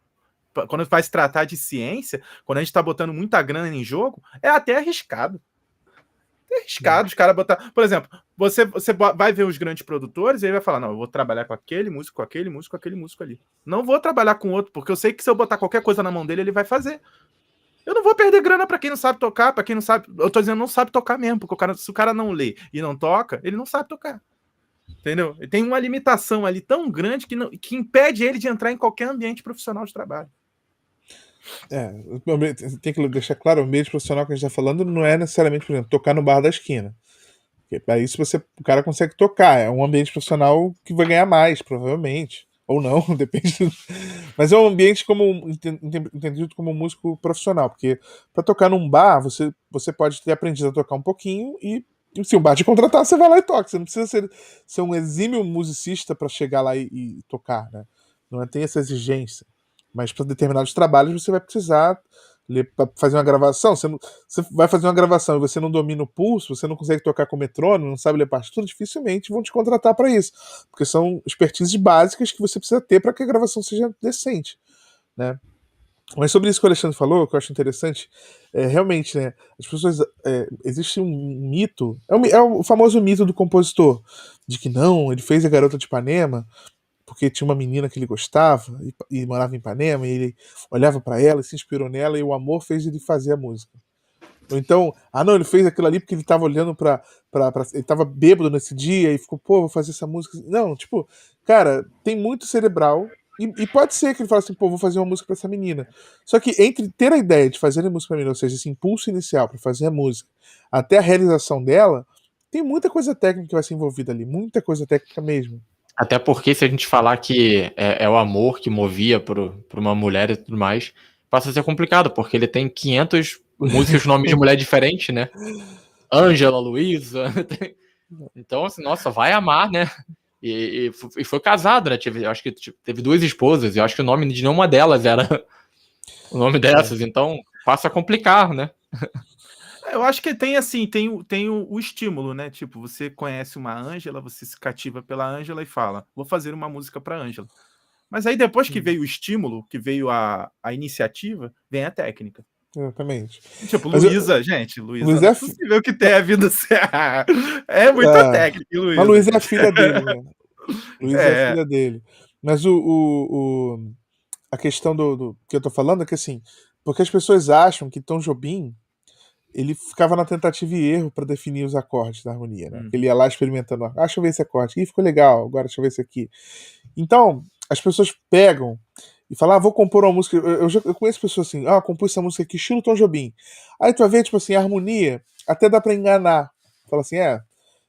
quando vai se tratar de ciência, quando a gente tá botando muita grana em jogo, é até arriscado. É arriscado os caras botar. Por exemplo, você vai ver os grandes produtores e ele vai falar: não, eu vou trabalhar com aquele músico, com aquele músico, com aquele músico ali. Não vou trabalhar com outro, porque eu sei que se eu botar qualquer coisa na mão dele, ele vai fazer. Eu não vou perder grana pra quem não sabe tocar, pra quem não sabe. Eu tô dizendo não sabe tocar mesmo, porque se o cara não lê e não toca, ele não sabe tocar. Entendeu? Ele tem uma limitação ali tão grande que impede ele de entrar em qualquer ambiente profissional de trabalho. Tem que deixar claro, o ambiente profissional que a gente tá falando não é necessariamente, por exemplo, tocar no bar da esquina. Aí o cara consegue tocar, é um ambiente profissional que vai ganhar mais, provavelmente. Ou não, depende. Mas é um ambiente entendido como um músico profissional, porque para tocar num bar, você pode ter aprendido a tocar um pouquinho e se o bar te contratar, você vai lá e toca. Você não precisa ser um exímio musicista para chegar lá e tocar, né? Não tem essa exigência. Mas para determinados trabalhos você vai precisar fazer uma gravação. Você vai fazer uma gravação e você não domina o pulso, você não consegue tocar com metrônomo, não sabe ler partitura, dificilmente vão te contratar para isso, porque são expertises básicas que você precisa ter para que a gravação seja decente, né? Mas sobre isso que o Alexandre falou, que eu acho interessante, realmente, né, as pessoas, existe um mito, é o famoso mito do compositor, de que não, ele fez a Garota de Ipanema porque tinha uma menina que ele gostava e morava em Ipanema, e ele olhava para ela e se inspirou nela, e o amor fez ele fazer a música. Ou então, não, ele fez aquilo ali porque ele tava olhando ele tava bêbado nesse dia e ficou, vou fazer essa música. Não, tipo, cara, tem muito cerebral. E pode ser que ele fale assim, vou fazer uma música pra essa menina. Só que entre ter a ideia de fazer a música pra menina, ou seja, esse impulso inicial para fazer a música, até a realização dela, tem muita coisa técnica que vai ser envolvida ali, muita coisa técnica mesmo. Até porque se a gente falar que é o amor que movia por uma mulher e tudo mais, passa a ser complicado, porque ele tem 500 músicas com nome de mulher diferente, né? Ângela, Luísa. Então, assim, nossa, vai amar, né? E foi casado, né? Eu acho que teve 2 esposas, e eu acho que o nome de nenhuma delas era o nome dessas, então passa a complicar, né? Eu acho que tem assim, tem o estímulo, né? Tipo, você conhece uma Ângela, você se cativa pela Ângela e fala, vou fazer uma música pra Ângela. Mas aí depois que veio o estímulo, que veio a iniciativa, vem a técnica. Exatamente. Tipo, Luísa, gente, Luísa, não é possível que tenha havido. É muita técnica, Luísa. Mas Luísa é a filha dele, né? Luísa é a filha dele. Mas a questão do que eu tô falando é que, assim, porque as pessoas acham que Tom Jobim ele ficava na tentativa e erro para definir os acordes da harmonia, né? Ele ia lá experimentando, deixa eu ver esse acorde, ih, ficou legal, agora deixa eu ver esse aqui. Então, as pessoas pegam e falam, vou compor uma música, eu conheço pessoas assim, compus essa música aqui, estilo Tom Jobim. Aí tu vai ver, tipo assim, a harmonia, até dá pra enganar. Fala assim, é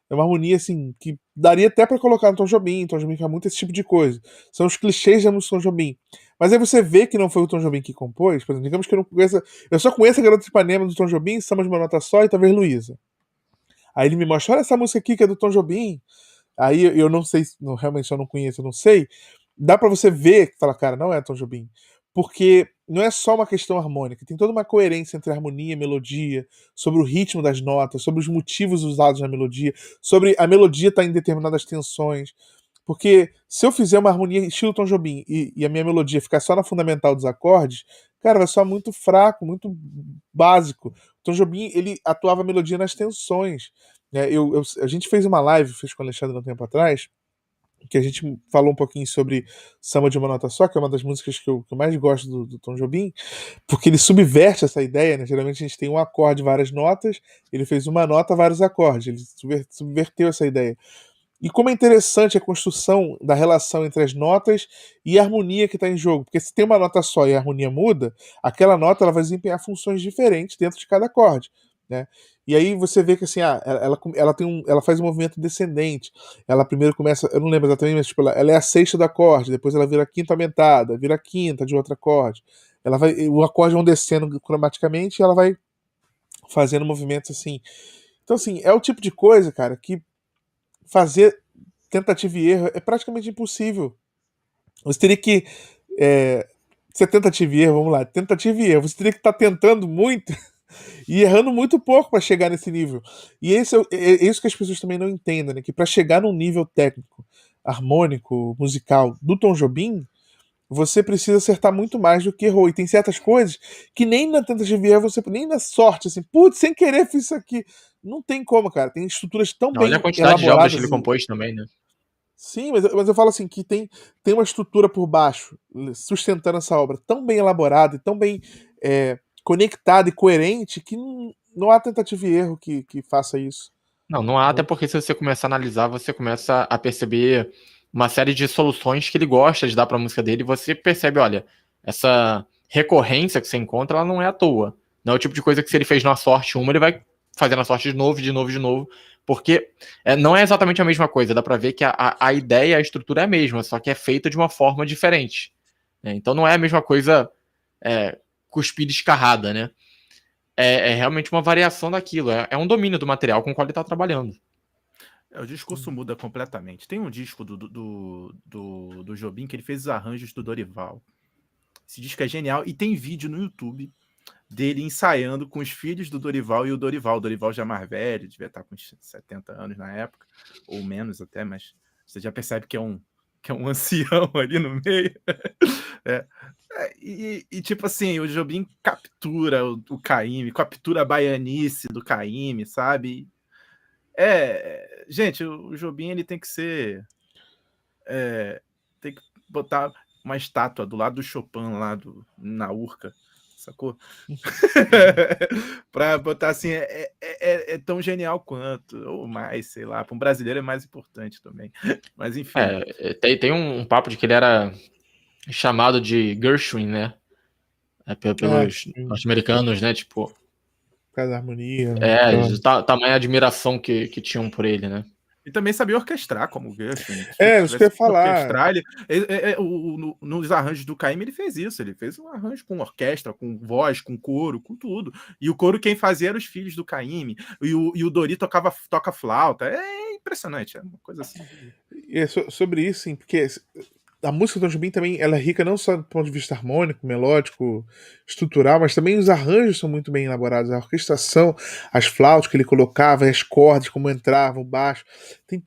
uma harmonia, assim, que daria até pra colocar no Tom Jobim faz muito esse tipo de coisa. São os clichês da música Tom Jobim. Mas aí você vê que não foi o Tom Jobim que compôs, por exemplo, digamos que eu só conheço a Garota de Ipanema do Tom Jobim, Samba de uma Nota Só e talvez Luísa. Aí ele me mostra, olha essa música aqui que é do Tom Jobim. Aí eu não sei, realmente eu não conheço, eu não sei. dá pra você ver, falar, cara, não é Tom Jobim. Porque não é só uma questão harmônica, tem toda uma coerência entre harmonia e melodia, sobre o ritmo das notas, sobre os motivos usados na melodia, sobre a melodia estar em determinadas tensões. Porque se eu fizer uma harmonia estilo Tom Jobim e a minha melodia ficar só na fundamental dos acordes, cara, vai soar muito fraco, muito básico. O Tom Jobim, ele atuava a melodia nas tensões. Né? A gente fez uma live, fez com o Alexandre um tempo atrás, que a gente falou um pouquinho sobre Samba de uma Nota Só, que é uma das músicas que eu mais gosto do Tom Jobim, porque ele subverte essa ideia, né? Geralmente a gente tem um acorde, várias notas, ele fez uma nota, vários acordes, ele subverteu essa ideia. E como é interessante a construção da relação entre as notas e a harmonia que está em jogo, porque se tem uma nota só e a harmonia muda, aquela nota ela vai desempenhar funções diferentes dentro de cada acorde, né? E aí você vê que assim, ela faz um movimento descendente. Ela primeiro começa, eu não lembro exatamente, mas tipo, ela é a sexta do acorde, depois ela vira a quinta aumentada, vira a quinta de outro acorde. O acorde vão descendo cromaticamente e ela vai fazendo movimentos assim. Então assim, é o tipo de coisa, cara, que fazer tentativa e erro é praticamente impossível. Você teria que. É, se é tentativa e erro, vamos lá, tentativa e erro. Você teria que estar tentando muito e errando muito pouco para chegar nesse nível. E é isso que as pessoas também não entendem, né? Que para chegar num nível técnico, harmônico, musical do Tom Jobim, você precisa acertar muito mais do que errou. E tem certas coisas que nem na tentativa e erro, nem na sorte, assim, putz, sem querer fiz isso aqui. Não tem como, cara. Tem estruturas tão Olha a bem quantidade de obras que elaboradas ele compôs também, né? Sim, mas eu falo assim, que tem uma estrutura por baixo, sustentando essa obra, tão bem elaborada e tão bem conectada e coerente, que não há tentativa e erro que faça isso. Não há, até porque se você começar a analisar, você começa a perceber uma série de soluções que ele gosta de dar para a música dele, e você percebe, olha, essa recorrência que você encontra, ela não é à toa. Não é o tipo de coisa que se ele fez na sorte uma, ele vai fazer na sorte de novo, de novo, de novo, porque não é exatamente a mesma coisa, dá para ver que a ideia, a estrutura é a mesma, só que é feita de uma forma diferente. Né? Então não é a mesma coisa cuspida escarrada, né? É realmente uma variação daquilo, é um domínio do material com o qual ele está trabalhando. O discurso muda completamente. Tem um disco do Jobim que ele fez os arranjos do Dorival. Esse disco é genial e tem vídeo no YouTube dele ensaiando com os filhos do Dorival e o Dorival já mais velho, devia estar com uns 70 anos na época, ou menos até, mas você já percebe que é um ancião ali no meio. E tipo assim, o Jobim captura o Caymmi, captura a baianice do Caymmi, sabe? Gente, o Jobim ele tem que ser... tem que botar uma estátua do lado do Chopin lá na Urca, sacou? Pra botar assim, é tão genial quanto, ou mais, sei lá, para um brasileiro é mais importante também, mas enfim. Tem um papo de que ele era chamado de Gershwin, né? Pelos norte-americanos, né? Tipo. Por causa da harmonia. Tamanha admiração que tinham por ele, né? E também sabia orquestrar como o Gershwin. Isso que eu ia falar. Nos arranjos do Caymmi ele fez isso. Ele fez um arranjo com orquestra, com voz, com coro, com tudo. E o coro quem fazia era os filhos do Caymmi. E o Dori toca flauta. É impressionante. É uma coisa assim. E sobre isso, sim, porque a música do Tom Jobim também ela é rica não só do ponto de vista harmônico, melódico, estrutural, mas também os arranjos são muito bem elaborados. A orquestração, as flautas que ele colocava, as cordas, como entravam, o baixo. Tem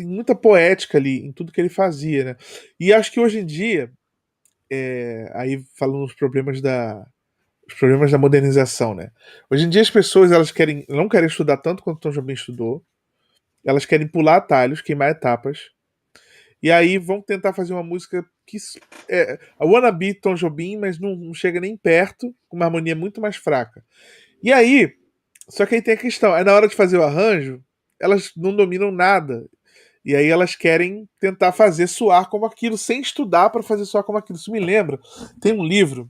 muita poética ali em tudo que ele fazia, né? E acho que hoje em dia, aí falando dos problemas da modernização, né? Hoje em dia as pessoas elas não querem estudar tanto quanto o Tom Jobim estudou, elas querem pular atalhos, queimar etapas, e aí vão tentar fazer uma música que a wannabe Tom Jobim, mas não chega nem perto, com uma harmonia muito mais fraca. E aí, só que aí tem a questão, na hora de fazer o arranjo, elas não dominam nada. E aí elas querem tentar fazer soar como aquilo, sem estudar para fazer soar como aquilo. Isso me lembra, tem um livro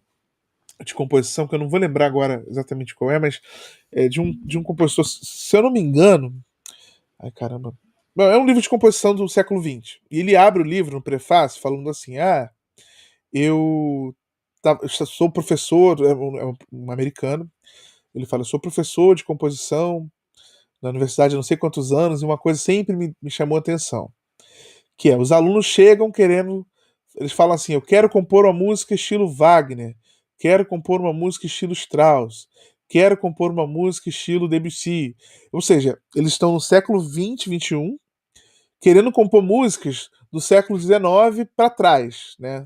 de composição, que eu não vou lembrar agora exatamente qual é, mas é de um compositor, se eu não me engano... Ai, caramba. Não, é um livro de composição do século XX. E ele abre o livro no prefácio falando assim: eu sou professor, é um americano. Ele fala: eu sou professor de composição na universidade há não sei quantos anos, e uma coisa sempre me chamou a atenção: que os alunos chegam querendo eles falam assim, eu quero compor uma música estilo Wagner, quero compor uma música estilo Strauss, quero compor uma música estilo Debussy. Ou seja, eles estão no século XX, XXI, querendo compor músicas do século XIX para trás, né?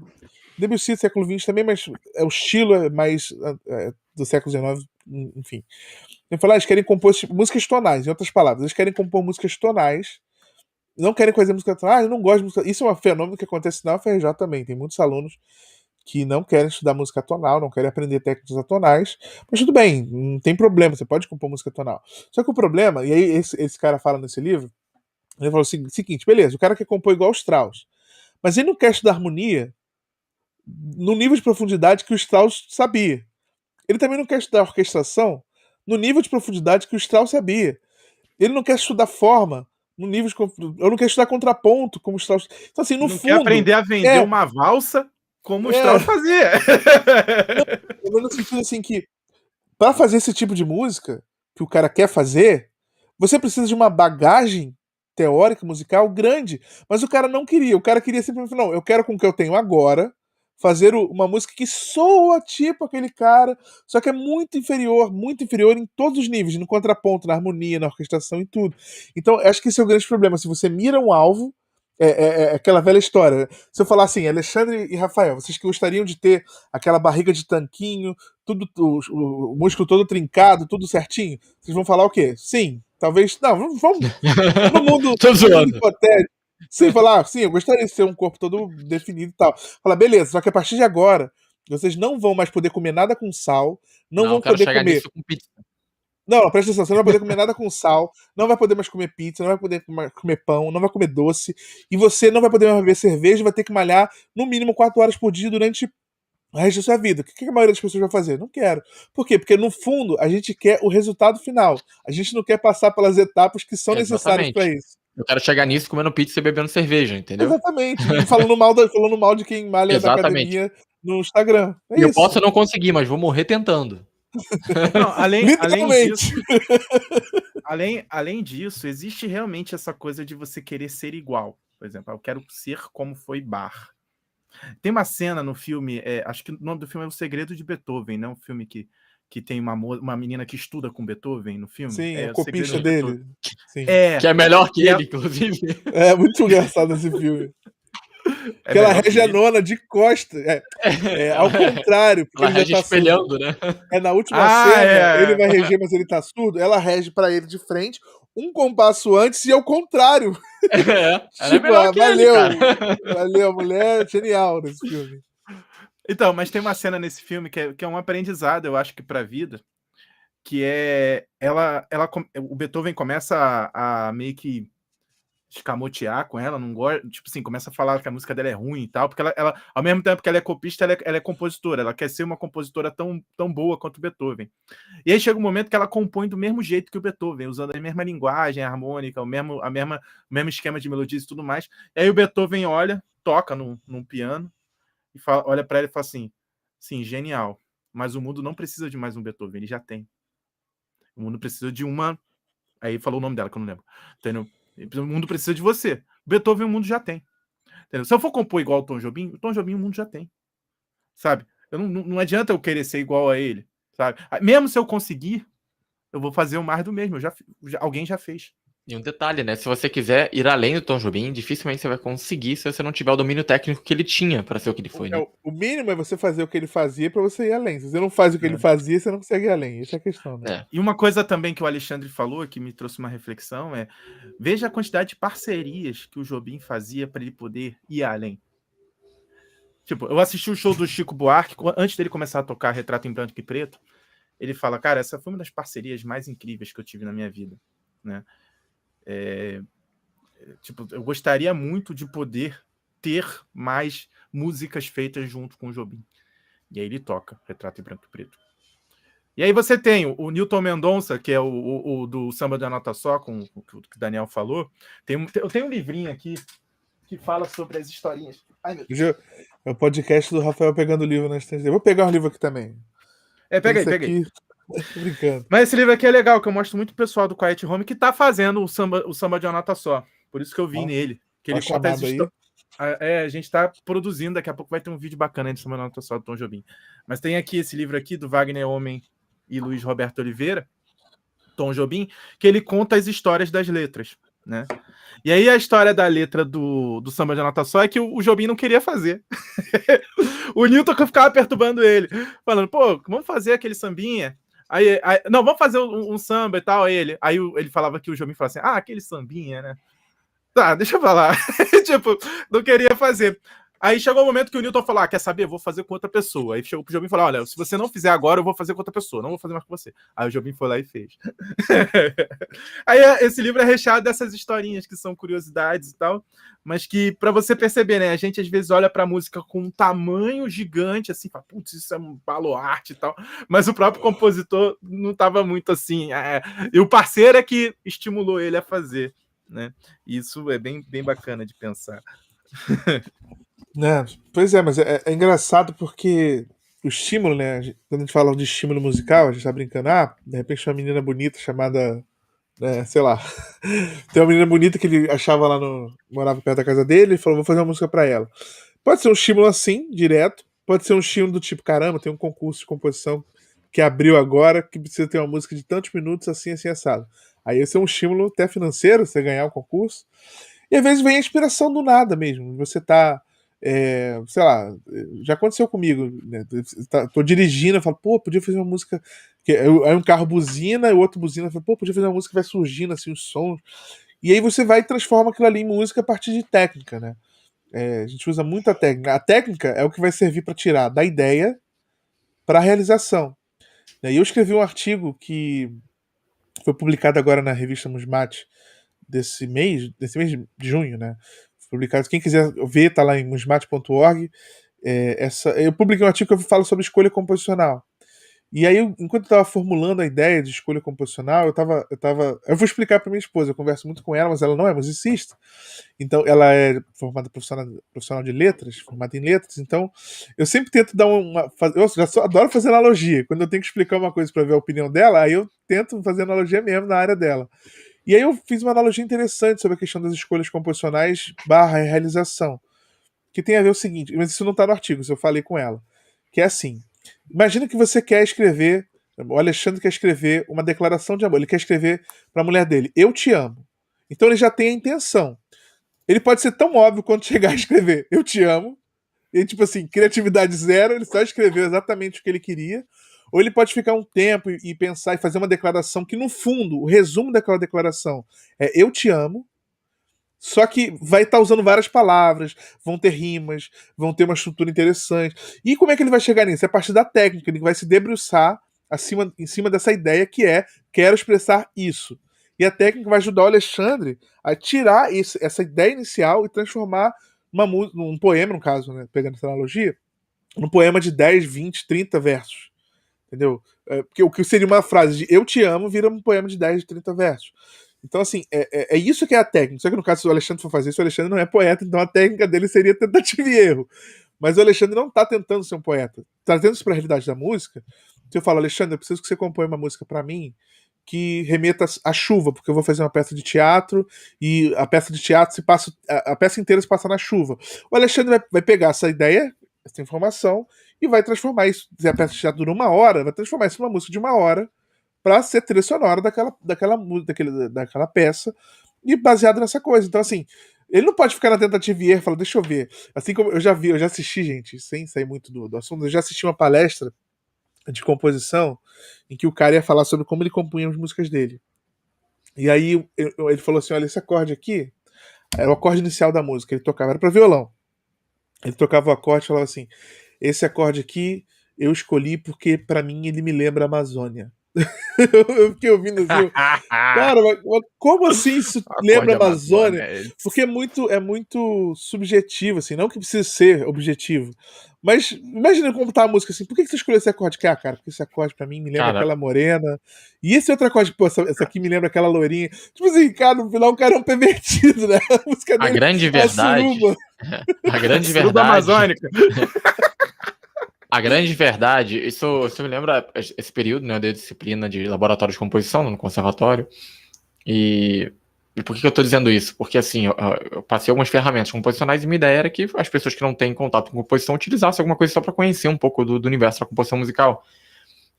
Debussy do século XX também, mas o estilo é mais do século XIX, enfim. Eu falo, eles querem compor músicas tonais, em outras palavras, eles querem compor músicas tonais, não querem fazer música tonal, eu não gosto de música. Isso é um fenômeno que acontece na UFRJ também. Tem muitos alunos que não querem estudar música tonal, não querem aprender técnicas atonais, mas tudo bem, não tem problema, você pode compor música tonal. Só que o problema, e aí esse cara fala nesse livro, ele falou o seguinte, beleza, o cara quer compor igual o Strauss, mas ele não quer estudar harmonia no nível de profundidade que o Strauss sabia. Ele também não quer estudar orquestração no nível de profundidade que o Strauss sabia. Ele não quer estudar forma no nível de... Eu não quero estudar contraponto como o Strauss. Então, assim, no não fundo... quer aprender a vender uma valsa como o Strauss fazia. Não, no sentido assim que para fazer esse tipo de música que o cara quer fazer, você precisa de uma bagagem teórica, musical grande. Mas o cara não queria. O cara queria simplesmente, não, eu quero com o que eu tenho agora fazer uma música que soa tipo aquele cara, só que é muito inferior em todos os níveis, no contraponto, na harmonia, na orquestração e tudo. Então, acho que esse é o grande problema. Se você mira um alvo, é aquela velha história. Se eu falar assim, Alexandre e Rafael, vocês que gostariam de ter aquela barriga de tanquinho, tudo, o músculo todo trincado, tudo certinho, vocês vão falar o quê? Sim, talvez. Não, vamos no mundo hipotético. Sim, falar, sim, eu gostaria de ter um corpo todo definido e tal. Falar, beleza, só que a partir de agora, vocês não vão mais poder comer nada com sal, não vão poder comer. Nisso com pizza. Não, presta atenção, você não vai poder comer nada com sal, não vai poder mais comer pizza, não vai poder comer pão, não vai comer doce, e você não vai poder mais beber cerveja, vai ter que malhar no mínimo 4 horas por dia durante o resto da sua vida. O que a maioria das pessoas vai fazer? Não quero. Por quê? Porque no fundo a gente quer o resultado final. A gente não quer passar pelas etapas que são necessárias para isso. Eu quero chegar nisso comendo pizza e bebendo cerveja, entendeu? Exatamente. E falando mal de quem malha da academia no Instagram. É eu isso. posso não conseguir, mas vou morrer tentando. Não, além disso, existe realmente essa coisa de você querer ser igual. Por exemplo, eu quero ser como foi Bach. Tem uma cena no filme, acho que o nome do filme é O Segredo de Beethoven, né? Um filme que tem uma menina que estuda com Beethoven no filme. Sim, é o copista dele. Sim. Que é melhor que ele, inclusive. É muito engraçado esse filme. Porque ela rege a nona de costas. Ao contrário. Porque ela rege espelhando, né? Na última cena, ele vai reger, mas ele tá surdo. Ela rege pra ele de frente, um compasso antes e ao contrário. Tipo, é valeu. Valeu, mulher. Genial nesse filme. Então, mas tem uma cena nesse filme que é um aprendizado, eu acho que pra vida, que é o Beethoven começa a meio que escamotear com ela, não gosta, tipo assim, começa a falar que a música dela é ruim e tal, porque ela ao mesmo tempo que ela é copista, ela é compositora, ela quer ser uma compositora tão boa quanto o Beethoven. E aí chega um momento que ela compõe do mesmo jeito que o Beethoven, usando a mesma linguagem harmônica, o mesmo esquema de melodias e tudo mais. E aí o Beethoven toca num piano, e olha para ela e fala assim, sim, genial, mas o mundo não precisa de mais um Beethoven, ele já tem. O mundo precisa de uma... Aí falou o nome dela, que eu não lembro. Entendeu? O mundo precisa de você. Beethoven o mundo já tem. Entendeu? Se eu for compor igual o Tom Jobim o mundo já tem. Sabe? Não adianta eu querer ser igual a ele. Sabe? Mesmo se eu conseguir, eu vou fazer o mais do mesmo. Alguém já fez. E um detalhe, né? Se você quiser ir além do Tom Jobim, dificilmente você vai conseguir se você não tiver o domínio técnico que ele tinha para ser o que ele foi, né? O mínimo é você fazer o que ele fazia para você ir além. Se você não faz o que ele fazia, você não consegue ir além. Essa é a questão, né? E uma coisa também que o Alexandre falou, que me trouxe uma reflexão, veja a quantidade de parcerias que o Jobim fazia para ele poder ir além. Tipo, eu assisti o show do Chico Buarque, antes dele começar a tocar Retrato em Branco e Preto, ele fala, cara, essa foi uma das parcerias mais incríveis que eu tive na minha vida, né? Tipo, eu gostaria muito de poder ter mais músicas feitas junto com o Jobim. E aí ele toca Retrato em Branco e Preto. E aí você tem o Newton Mendonça, que é o do Samba de uma Nota Só, com o que o Daniel falou. Eu tenho um livrinho aqui que fala sobre as historinhas. Ai, meu Deus. É o podcast do Rafael pegando o livro na estante. Vou pegar um livro aqui também. Peguei. Tô brincando. Mas esse livro aqui é legal, que eu mostro muito o pessoal do Quiet Home que tá fazendo o samba de uma nota só. Por isso que eu vi nele. Que ele conta as histórias. A gente tá produzindo, daqui a pouco vai ter um vídeo bacana aí de Samba da Nota Só do Tom Jobim. Mas tem aqui esse livro aqui, do Wagner Homem e Luiz Roberto Oliveira, Tom Jobim, que ele conta as histórias das letras, né? E aí a história da letra do Samba de Nota Só é que o Jobim não queria fazer. O Newton ficava perturbando ele, falando, pô, vamos fazer aquele sambinha? Aí não, vamos fazer um samba e tal. Aí ele falava que o Jobim falava assim, aquele sambinha, né? Tá, deixa eu falar. Tipo, não queria fazer. Aí chegou o momento que o Newton falou, quer saber? Vou fazer com outra pessoa. Aí chegou pro Jobim e falou, olha, se você não fizer agora, eu vou fazer com outra pessoa. Não vou fazer mais com você. Aí o Jobim foi lá e fez. Aí esse livro é recheado dessas historinhas que são curiosidades e tal, mas que, pra você perceber, né? A gente às vezes olha pra música com um tamanho gigante, assim, fala, putz, isso é um baluarte e tal, mas o próprio compositor não tava muito assim. E o parceiro é que estimulou ele a fazer, né? Isso é bem, bem bacana de pensar. Pois é, mas é engraçado porque o estímulo, né? Quando a gente fala de estímulo musical, a gente tá brincando, de repente uma menina bonita chamada, sei lá, tem uma menina bonita que ele achava lá morava perto da casa dele e falou, vou fazer uma música pra ela. Pode ser um estímulo assim, direto, pode ser um estímulo do tipo, caramba, tem um concurso de composição que abriu agora, que precisa ter uma música de tantos minutos, assim, assim, assado. Aí esse é um estímulo até financeiro, você ganhar o concurso. E às vezes vem a inspiração do nada mesmo. Você tá, sei lá, já aconteceu comigo, né? Tô dirigindo, eu falo, pô, podia fazer uma música. Aí um carro buzina, e o outro buzina, eu falo, pô, podia fazer uma música que vai surgindo assim, os sons. E aí você vai e transforma aquilo ali em música a partir de técnica, né? A gente usa muito a técnica. A técnica é o que vai servir para tirar da ideia para a realização. E eu escrevi um artigo que foi publicado agora na revista Musmate desse mês de junho, né? Foi publicado. Quem quiser ver, tá lá em musmate.org. Eu publiquei um artigo que eu falo sobre escolha composicional. E aí, enquanto eu estava formulando a ideia de escolha composicional, eu vou explicar para minha esposa, eu converso muito com ela, mas ela não é musicista. Então, ela é formada profissional de letras, formada em letras. Então, eu sempre tento dar eu adoro fazer analogia. Quando eu tenho que explicar uma coisa para ver a opinião dela, aí eu tento fazer analogia mesmo na área dela. E aí eu fiz uma analogia interessante sobre a questão das escolhas composicionais / realização, que tem a ver o seguinte, mas isso não está no artigo, isso eu falei com ela, que é assim, imagina que você quer escrever, o Alexandre quer escrever uma declaração de amor, ele quer escrever para a mulher dele, eu te amo. Então ele já tem a intenção. Ele pode ser tão óbvio quanto chegar a escrever, eu te amo, e tipo assim, criatividade zero, ele só escreveu exatamente o que ele queria, ou ele pode ficar um tempo e pensar e fazer uma declaração que, no fundo, o resumo daquela declaração é eu te amo, só que vai estar usando várias palavras, vão ter rimas, vão ter uma estrutura interessante. E como é que ele vai chegar nisso? É a partir da técnica, ele vai se debruçar em cima dessa ideia que é, quero expressar isso. E a técnica vai ajudar o Alexandre a tirar essa ideia inicial e transformar num poema, no caso, né, pegando essa analogia, num poema de 10, 20, 30 versos. Entendeu? Porque o que seria uma frase de eu te amo vira um poema de 10, 30 versos. Então, assim, é isso que é a técnica. Só que no caso, se o Alexandre for fazer isso, o Alexandre não é poeta, então a técnica dele seria tentativa e erro. Mas o Alexandre não está tentando ser um poeta. Trazendo isso para a realidade da música, se eu falo, Alexandre, eu preciso que você componha uma música para mim que remeta à chuva, porque eu vou fazer uma peça de teatro e a peça de teatro a peça inteira se passa na chuva. O Alexandre vai pegar essa ideia, essa informação, e vai transformar isso. Se a peça de teatro dura 1 hora, vai transformar isso numa música de 1 hora para ser trilha sonora daquela peça e baseado nessa coisa. Então, assim, ele não pode ficar na tentativa e erro e falar, deixa eu ver. Assim como eu já assisti, gente, sem sair muito do assunto, eu já assisti uma palestra de composição em que o cara ia falar sobre como ele compunha as músicas dele. E aí ele falou assim, olha, esse acorde aqui era o acorde inicial da música, ele tocava, era para violão. Ele tocava o acorde e falava assim, esse acorde aqui eu escolhi porque para mim ele me lembra a Amazônia. Eu fiquei ouvindo assim, cara, mas como assim isso lembra a Amazônia? Porque é muito subjetivo, assim, não que precisa ser objetivo. Mas imagina como tá a música assim, por que você escolheu esse acorde? Cara, porque esse acorde pra mim me lembra aquela morena. E esse outro acorde, pô, essa aqui me lembra aquela loirinha. Tipo assim, cara, no final o cara é um pervertido, né? A música dele a grande verdade. A grande verdade. Amazônica. A grande verdade, isso me lembra esse período, né, de disciplina de laboratório de composição no conservatório. E E por que eu tô dizendo isso? Porque, assim, eu passei algumas ferramentas composicionais e minha ideia era que as pessoas que não têm contato com composição utilizassem alguma coisa só para conhecer um pouco do universo da composição musical.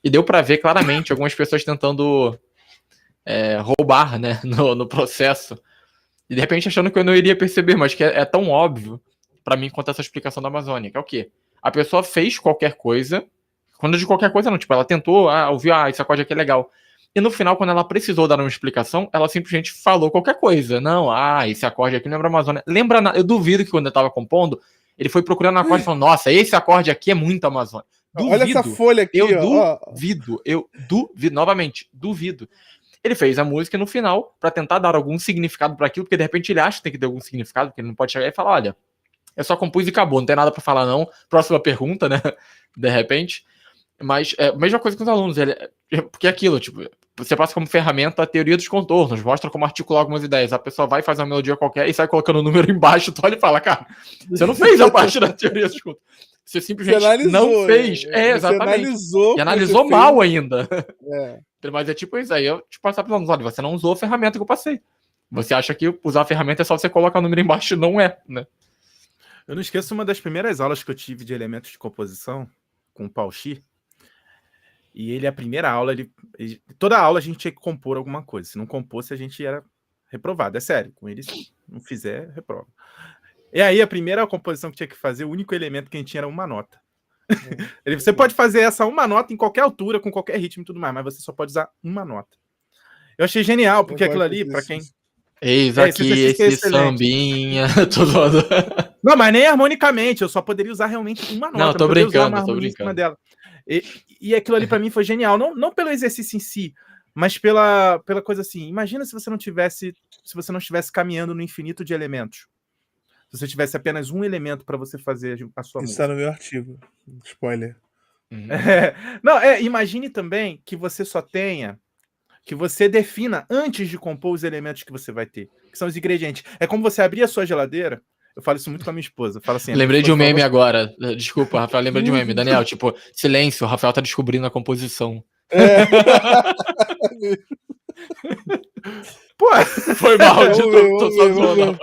E deu para ver claramente algumas pessoas tentando roubar, né, no processo. E de repente achando que eu não iria perceber, mas que é tão óbvio para mim quanto essa explicação da Amazônia, que é o quê? A pessoa fez qualquer coisa, quando eu digo qualquer coisa não, tipo, ela tentou, ouviu, esse acorde aqui é legal. E no final, quando ela precisou dar uma explicação, ela simplesmente falou qualquer coisa. Não, esse acorde aqui não lembra Amazônia. Eu duvido que quando eu tava compondo, ele foi procurando um acorde e falou, nossa, esse acorde aqui é muito Amazônia. Duvido. Olha essa folha aqui, eu duvido, novamente, duvido. Ele fez a música no final para tentar dar algum significado para aquilo, porque de repente ele acha que tem que ter algum significado, porque ele não pode chegar e falar, olha, eu só compus e acabou, não tem nada para falar não. Próxima pergunta, né? De repente. Mas mesma coisa com os alunos, porque é aquilo, tipo, você passa como ferramenta a teoria dos contornos, mostra como articular algumas ideias. A pessoa vai fazer uma melodia qualquer e sai colocando o número embaixo, tu olha e fala, cara, você não fez a parte da teoria dos contornos. Você simplesmente não fez. Exatamente. E analisou mal ainda. Mas é tipo isso aí, eu te passar para os alunos, olha, você não usou a ferramenta que eu passei. Você acha que usar a ferramenta é só você colocar o número embaixo, não é, né? Eu não esqueço uma das primeiras aulas que eu tive de elementos de composição com o Paul Chi. E ele, a primeira aula, toda aula a gente tinha que compor alguma coisa. Se não compôsse, a gente era reprovado. É sério, com ele, se não fizer, reprova. E aí, a primeira composição que tinha que fazer, o único elemento que a gente tinha era uma nota. Você pode fazer essa uma nota em qualquer altura, com qualquer ritmo e tudo mais, mas você só pode usar uma nota. Eu achei genial, porque aquilo ali, para quem... Eis aqui esse sambinha. Não, mas nem harmonicamente, eu só poderia usar realmente uma nota. Não, tô brincando, tô brincando. Dela. E aquilo ali para mim foi genial, não pelo exercício em si, mas pela coisa assim. Imagina se você não estivesse caminhando no infinito de elementos. Se você tivesse apenas um elemento para você fazer a sua música. Isso está no meu artigo. Spoiler. Imagine também que você só tenha, que você defina antes de compor os elementos que você vai ter, que são os ingredientes. É como você abrir a sua geladeira. Eu falo isso muito com a minha esposa. Falo assim, lembrei de um meme agora. Desculpa, Rafael, lembrei de um meme. Daniel, tipo, silêncio, o Rafael tá descobrindo a composição. Pô, foi mal, tô só zoando.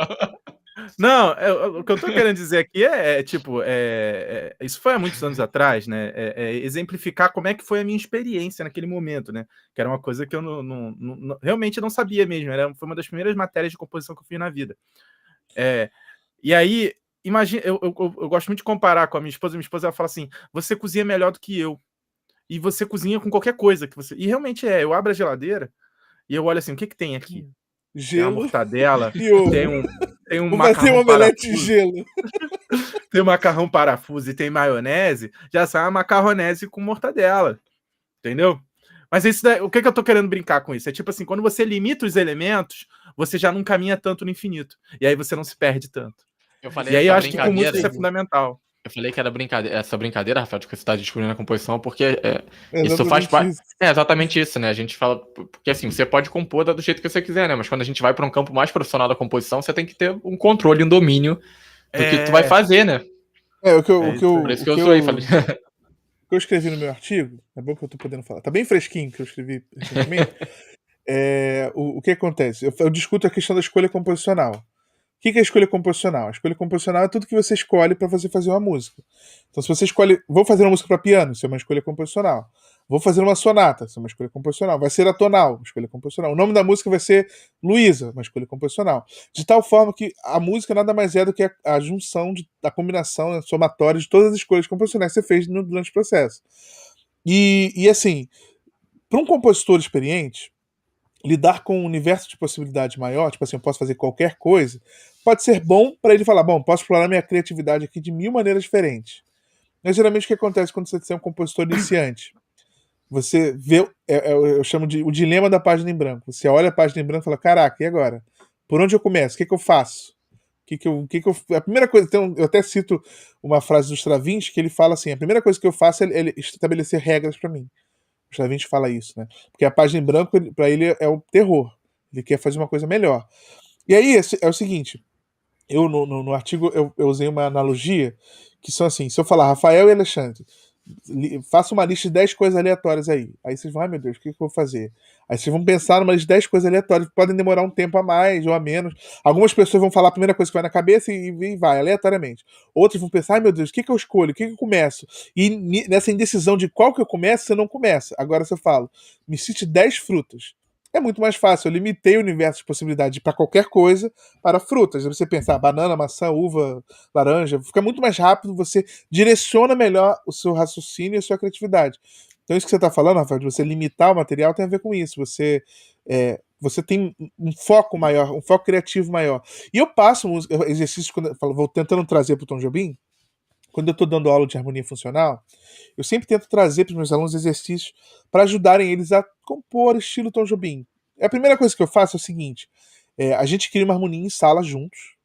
Não, o que eu tô querendo dizer aqui isso foi há muitos anos atrás, né? Exemplificar como é que foi a minha experiência naquele momento, né? Que era uma coisa que eu realmente não sabia mesmo. Foi uma das primeiras matérias de composição que eu fiz na vida. E aí, imagina, eu gosto muito de comparar com a minha esposa. Minha esposa ela fala assim: você cozinha melhor do que eu. E você cozinha com qualquer coisa que você. E realmente eu abro a geladeira e eu olho assim: o que tem aqui? Gelo. Tem uma mortadela, tem um macarrão parafuso. De gelo. Tem macarrão parafuso e tem maionese, já sai uma macarronese com mortadela. Entendeu? Mas isso daí, o que eu tô querendo brincar com isso? É tipo assim, quando você limita os elementos, você já não caminha tanto no infinito. E aí você não se perde tanto. E aí eu acho que com música isso é fundamental. Eu falei que era essa brincadeira, Rafael, de que você está descobrindo a composição, porque isso faz parte. É exatamente isso, né? A gente fala. Porque assim, você pode compor do jeito que você quiser, né? Mas quando a gente vai para um campo mais profissional da composição, você tem que ter um controle, um domínio do que tu vai fazer, né? Por isso que eu sou aí, falei. O que eu escrevi no meu artigo, é bom que eu tô podendo falar, tá bem fresquinho que eu escrevi recentemente. O que acontece? Eu discuto a questão da escolha composicional. O que é a escolha composicional? A escolha composicional é tudo que você escolhe para você fazer uma música. Então, se você escolhe, vou fazer uma música para piano, isso é uma escolha composicional. Vou fazer uma sonata, isso é uma escolha composicional. Vai ser atonal, uma escolha composicional. O nome da música vai ser Luísa, uma escolha composicional. De tal forma que a música nada mais é do que a junção, a combinação, a somatória de todas as escolhas composicionais que você fez durante o processo. E assim, para um compositor experiente, lidar com um universo de possibilidades maior, tipo assim, eu posso fazer qualquer coisa, pode ser bom para ele falar, bom, posso explorar minha criatividade aqui de 1000 maneiras diferentes. Mas geralmente o que acontece quando você é um compositor iniciante? Você vê, eu chamo de o dilema da página em branco. Você olha a página em branco e fala, caraca, e agora? Por onde eu começo? O que eu faço? A primeira coisa, então, eu até cito uma frase do Stravinsky, que ele fala assim, a primeira coisa que eu faço é estabelecer regras para mim. O Stravinsky fala isso, né? Porque a página em branco, para ele, é o terror. Ele quer fazer uma coisa melhor. E aí, é o seguinte, eu no artigo, eu usei uma analogia, que são assim, se eu falar Rafael e Alexandre, Faça uma lista de 10 coisas aleatórias aí. Aí vocês vão, ai meu Deus, o que eu vou fazer? Aí vocês vão pensar numa lista de 10 coisas aleatórias, que podem demorar um tempo a mais ou a menos. Algumas pessoas vão falar a primeira coisa que vai na cabeça e vai, aleatoriamente. Outras vão pensar, ai meu Deus, o que eu escolho? O que eu começo? E nessa indecisão de qual que eu começo, você não começa. Agora você fala, me cite 10 frutas. É muito mais fácil. Eu limitei o universo de possibilidades para qualquer coisa para frutas. Você pensar banana, maçã, uva, laranja, fica muito mais rápido, você direciona melhor o seu raciocínio e a sua criatividade. Então, isso que você está falando, Rafael, de você limitar o material, tem a ver com isso. Você tem um foco maior, um foco criativo maior. E eu passo exercícios, quando eu vou tentando trazer para o Tom Jobim, quando eu estou dando aula de harmonia funcional, eu sempre tento trazer para os meus alunos exercícios para ajudarem eles a compor estilo Tom Jobim. A primeira coisa que eu faço é o seguinte: a gente cria uma harmonia em sala juntos,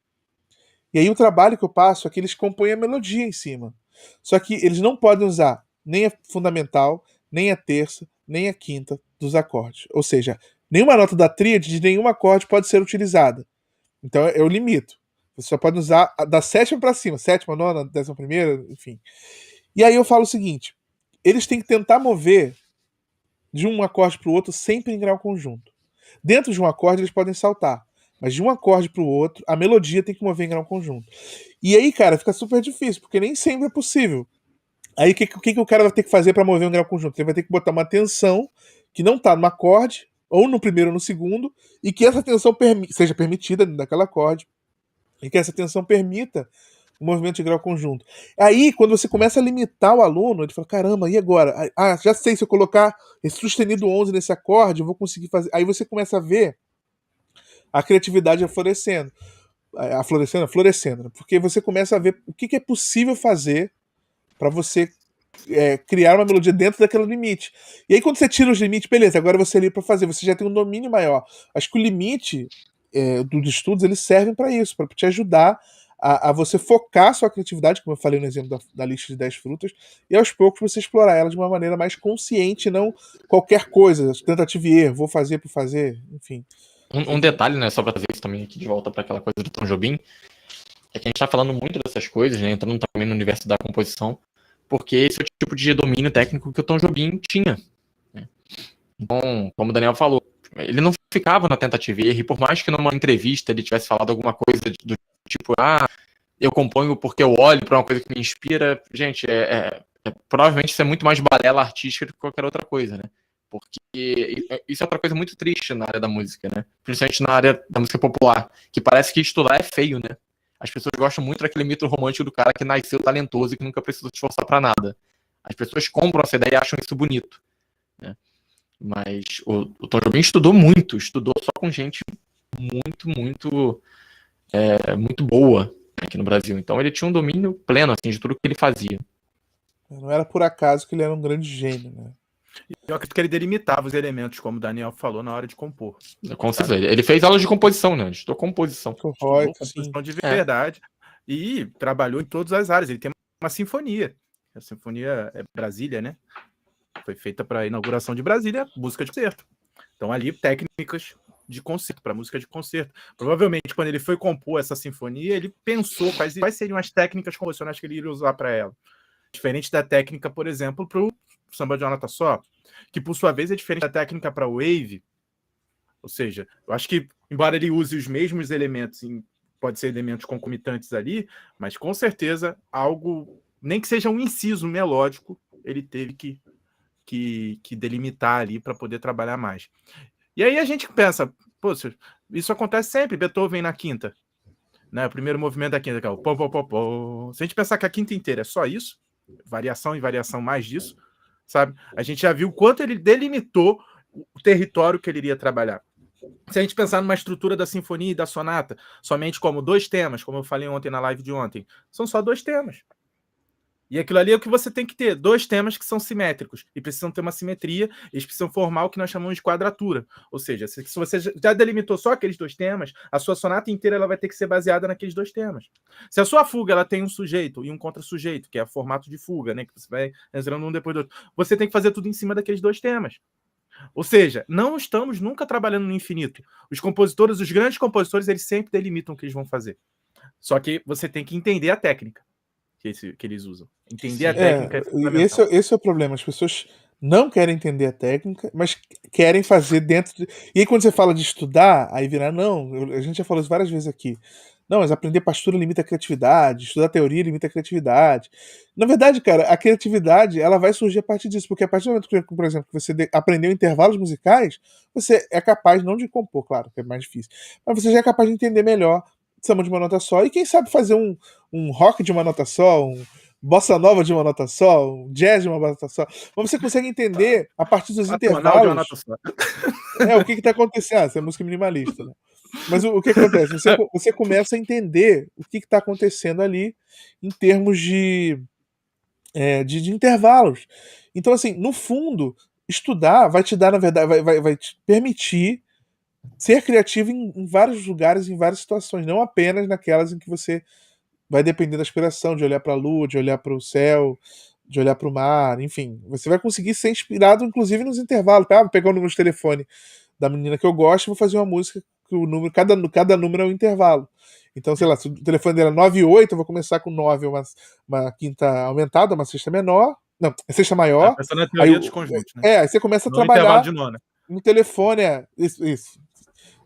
e aí o trabalho que eu passo é que eles compõem a melodia em cima. Só que eles não podem usar nem a fundamental, nem a terça, nem a quinta dos acordes. Ou seja, nenhuma nota da tríade de nenhum acorde pode ser utilizada. Então eu limito. Você só pode usar da sétima para cima, sétima, nona, 11ª, enfim. E aí eu falo o seguinte: eles têm que tentar mover de um acorde para o outro sempre em grau conjunto. Dentro de um acorde eles podem saltar, mas de um acorde para o outro a melodia tem que mover em grau conjunto. E aí, cara, fica super difícil, porque nem sempre é possível. Aí o que o cara vai ter que fazer para mover um grau conjunto? Ele vai ter que botar uma tensão que não está no acorde, ou no primeiro ou no segundo, e que essa tensão seja permitida dentro daquele acorde, e que essa tensão permita o movimento de grau conjunto. Aí, quando você começa a limitar o aluno, ele fala, caramba, e agora? Já sei, se eu colocar esse sustenido 11 nesse acorde, eu vou conseguir fazer. Aí você começa a ver a criatividade florescendo, porque você começa a ver o que é possível fazer para você criar uma melodia dentro daquele limite. E aí, quando você tira os limites, beleza, agora você ali para fazer, você já tem um domínio maior. Acho que o limite dos estudos, eles servem para isso, para te ajudar a você focar a sua criatividade, como eu falei no exemplo da lista de 10 frutas, e aos poucos você explorar ela de uma maneira mais consciente, não qualquer coisa, tentativa e erro, vou fazer por fazer, enfim. Um detalhe, né, só para trazer isso também aqui de volta para aquela coisa do Tom Jobim, é que a gente está falando muito dessas coisas, né, entrando também no universo da composição, porque esse é o tipo de domínio técnico que o Tom Jobim tinha. Né? Então, como o Daniel falou, ele não ficava na tentativa e erro, e por mais que numa entrevista ele tivesse falado alguma coisa do tipo, eu componho porque eu olho para uma coisa que me inspira, gente, provavelmente isso é muito mais balela artística do que qualquer outra coisa, né? Porque isso é outra coisa muito triste na área da música, né? Principalmente na área da música popular, que parece que estudar é feio, né? As pessoas gostam muito daquele mito romântico do cara que nasceu talentoso e que nunca precisou se esforçar para nada. As pessoas compram essa ideia e acham isso bonito, né? Mas o Tom Jobim estudou só com gente muito boa aqui no Brasil. Então ele tinha um domínio pleno assim, de tudo que ele fazia. Não era por acaso que ele era um grande gênio, né? Eu acredito que ele delimitava os elementos, como o Daniel falou, na hora de compor. Com certeza. Ele fez aulas de composição, né? Ele estudou composição. Composição de verdade. E trabalhou em todas as áreas. Ele tem uma sinfonia. A Sinfonia Brasília, né? Foi feita para a inauguração de Brasília, música de concerto. Então, ali, técnicas de concerto, para música de concerto. Provavelmente, quando ele foi compor essa sinfonia, ele pensou quais seriam as técnicas composicionais que ele iria usar para ela. Diferente da técnica, por exemplo, para o samba de uma nota só, que, por sua vez, é diferente da técnica para o wave. Ou seja, eu acho que, embora ele use os mesmos elementos, pode ser elementos concomitantes ali, mas, com certeza, algo, nem que seja um inciso melódico, ele teve que delimitar ali para poder trabalhar mais. E aí a gente pensa, poxa, isso acontece sempre, Beethoven na quinta, né? O primeiro movimento da quinta, que é o pom, pom, pom, pom. Se a gente pensar que a quinta inteira é só isso, variação e variação mais disso, sabe? A gente já viu o quanto ele delimitou o território que ele iria trabalhar. Se a gente pensar numa estrutura da sinfonia e da sonata, somente como 2 temas, como eu falei ontem na live de ontem, são só 2 temas. E aquilo ali é o que você tem que ter, 2 temas que são simétricos e precisam ter uma simetria, eles precisam formar o que nós chamamos de quadratura. Ou seja, se você já delimitou só aqueles 2 temas, a sua sonata inteira ela vai ter que ser baseada naqueles 2 temas. Se a sua fuga ela tem um sujeito e um contra-sujeito, que é o formato de fuga, né, que você vai entrando um depois do outro, você tem que fazer tudo em cima daqueles 2 temas. Ou seja, não estamos nunca trabalhando no infinito. Os compositores, os grandes compositores, eles sempre delimitam o que eles vão fazer. Só que você tem que entender a técnica. que eles usam. Entender a técnica é e esse é o problema. As pessoas não querem entender a técnica, mas querem fazer dentro de... E aí, quando você fala de estudar, aí vira, não, a gente já falou isso várias vezes aqui. Não, mas aprender partitura limita a criatividade, estudar teoria limita a criatividade. Na verdade, cara, a criatividade, ela vai surgir a partir disso, porque a partir do momento que, por exemplo, que você aprendeu intervalos musicais, você é capaz, não de compor, claro, que é mais difícil, mas você já é capaz de entender melhor samba de uma nota só, e quem sabe fazer um rock de uma nota só, um bossa nova de uma nota só, um jazz de uma nota só. Mas você consegue entender a partir dos Patronal de uma intervalos. nota só. O que está acontecendo? Essa é música minimalista, né? Mas o que acontece? Você começa a entender o que está acontecendo ali em termos de intervalos. Então, assim, no fundo, estudar vai te dar, na verdade, vai te permitir ser criativo em vários lugares, em várias situações, não apenas naquelas em que você vai depender da inspiração, de olhar para a lua, de olhar para o céu, de olhar para o mar, enfim. Você vai conseguir ser inspirado, inclusive, nos intervalos. Vou pegar o número de telefone da menina que eu gosto e vou fazer uma música que o número, cada número é um intervalo. Então, sei lá, se o telefone dela é 9 e 8, eu vou começar com 9, uma quinta aumentada, uma sexta menor. Não, sexta maior. Pensando na teoria dos conjuntos, né? Aí você começa a No intervalo trabalhar de nona. no telefone, isso.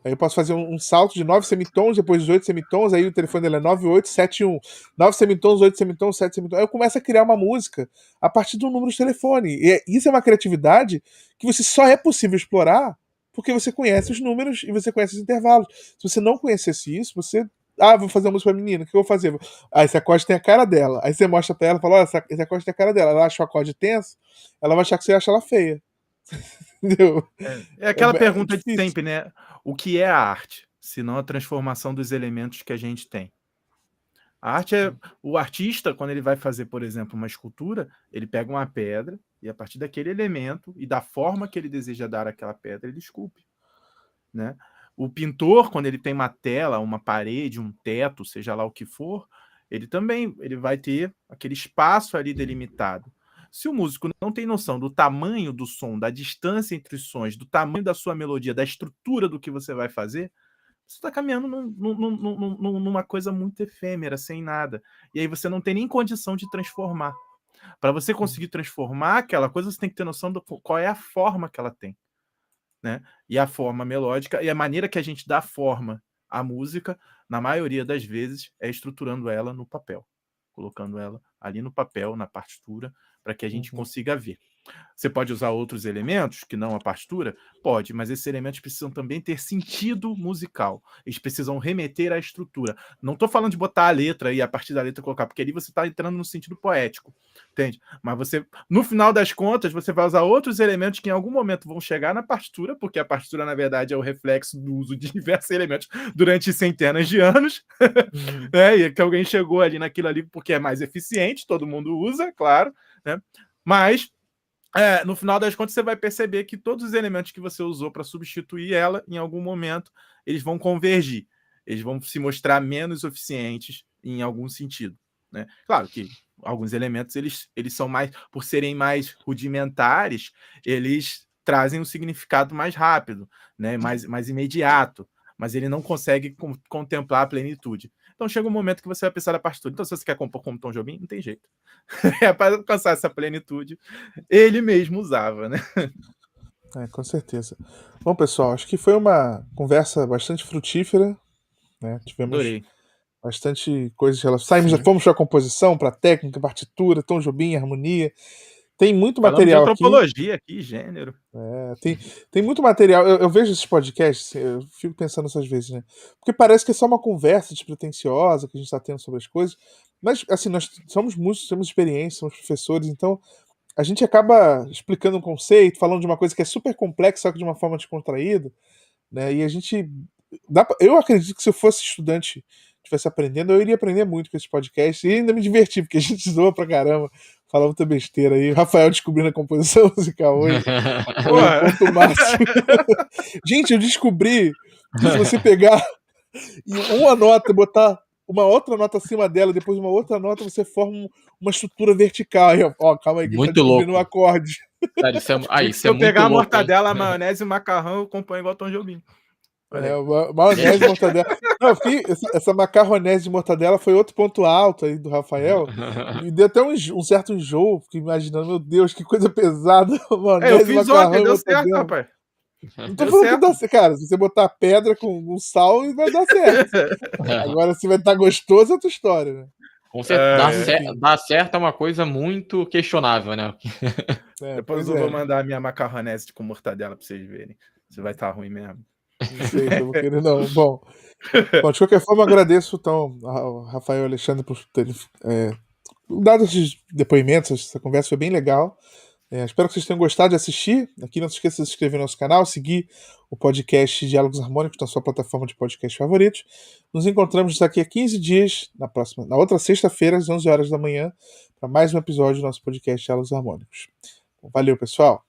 Aí eu posso fazer um salto de 9 semitons, depois de 8 semitons, aí o telefone dele é 9, 8, 7, 1. 9 semitons, 8 semitons, 7 semitons. Aí eu começo a criar uma música a partir do número de telefone. E isso é uma criatividade que você só é possível explorar porque você conhece os números e você conhece os intervalos. Se você não conhecesse isso, você... vou fazer uma música pra menina, o que eu vou fazer? Esse acorde tem a cara dela. Aí você mostra pra ela e fala, esse acorde tem a cara dela. Ela acha o acorde tenso, ela vai achar que você acha ela feia. Entendeu? É aquela pergunta de sempre, né? O que é a arte? Se não a transformação dos elementos que a gente tem. A arte é... O artista, quando ele vai fazer, por exemplo, uma escultura, ele pega uma pedra e a partir daquele elemento e da forma que ele deseja dar àquela pedra, ele esculpe, né? O pintor, quando ele tem uma tela, uma parede, um teto, seja lá o que for, ele vai ter aquele espaço ali delimitado. Se o músico não tem noção do tamanho do som, da distância entre os sons, do tamanho da sua melodia, da estrutura do que você vai fazer, você está caminhando numa coisa muito efêmera, sem nada. E aí você não tem nem condição de transformar. Para você conseguir transformar aquela coisa, você tem que ter noção de qual é a forma que ela tem, né? E a forma melódica, e a maneira que a gente dá forma à música, na maioria das vezes, é estruturando ela no papel. Colocando ela ali no papel, na partitura, para que a gente consiga ver. Você pode usar outros elementos, que não a partitura? Pode, mas esses elementos precisam também ter sentido musical. Eles precisam remeter à estrutura. Não estou falando de botar a letra e a partir da letra colocar, porque ali você está entrando no sentido poético, entende? Mas você, no final das contas, você vai usar outros elementos que em algum momento vão chegar na partitura, porque a partitura, na verdade, é o reflexo do uso de diversos elementos durante centenas de anos, né? E que alguém chegou ali naquilo ali porque é mais eficiente, todo mundo usa, claro, né? Mas no final das contas, você vai perceber que todos os elementos que você usou para substituir ela, em algum momento, eles vão convergir. Eles vão se mostrar menos eficientes em algum sentido, né? Claro que alguns elementos, eles são mais, por serem mais rudimentares, eles trazem um significado mais rápido, né? mais imediato, mas ele não consegue contemplar a plenitude. Então chega um momento que você vai pensar na partitura. Então, se você quer compor como Tom Jobim, não tem jeito. Para alcançar essa plenitude, ele mesmo usava, né? Com certeza. Bom, pessoal, acho que foi uma conversa bastante frutífera, né? Tivemos bastante coisas relacionadas. Fomos para a composição, para a técnica, partitura, Tom Jobim, harmonia. Tem muito material de antropologia aqui, gênero. Tem muito material. Eu vejo esses podcasts, eu fico pensando essas vezes, né? Porque parece que é só uma conversa despretensiosa que a gente está tendo sobre as coisas. Mas, assim, nós somos músicos, temos experiência, somos professores, então a gente acaba explicando um conceito, falando de uma coisa que é super complexa, só que de uma forma descontraída, né? E a gente... Eu acredito que se eu fosse estudante, estivesse aprendendo, eu iria aprender muito com esses podcasts e ainda me divertir, porque a gente zoa pra caramba, fala muita besteira aí. Rafael descobrindo a composição musical hoje. Ponto máximo. Gente, eu descobri que se você pegar uma nota e botar uma outra nota acima dela, depois uma outra nota, você forma uma estrutura vertical. Aí, calma aí, que muito tá descobrindo louco. Um acorde. Cara, isso é se eu pegar a mortadela, a maionese e o macarrão, eu componho igual Tom Jobim. Olha É, aí. maionese e mortadela. Não, essa macarronese de mortadela foi outro ponto alto aí do Rafael. Me deu até um certo enjoo, fiquei imaginando, meu Deus, que coisa pesada. Eu Maionese, fiz macarrão ontem, e deu certo, mortadela. rapaz. Não tô Deu falando que certo. dá certo, cara. Se você botar pedra com sal, vai dar certo. Agora, se vai estar gostoso, é outra história, né? Com certeza, enfim. dar certo é uma coisa muito questionável, né? Depois Pois eu vou é. mandar a minha macarronese com mortadela pra vocês verem. Se vai estar ruim mesmo. Não sei se eu vou querer, não. Bom, de qualquer forma, agradeço então ao Rafael e ao Alexandre por terem dado esses depoimentos. Essa conversa foi bem legal. Espero que vocês tenham gostado de assistir. Aqui não se esqueça de se inscrever no nosso canal, seguir o podcast Diálogos Harmônicos na sua plataforma de podcast favoritos. Nos encontramos daqui a 15 dias, na outra sexta-feira, às 11 horas da manhã, para mais um episódio do nosso podcast Diálogos Harmônicos. Valeu, pessoal!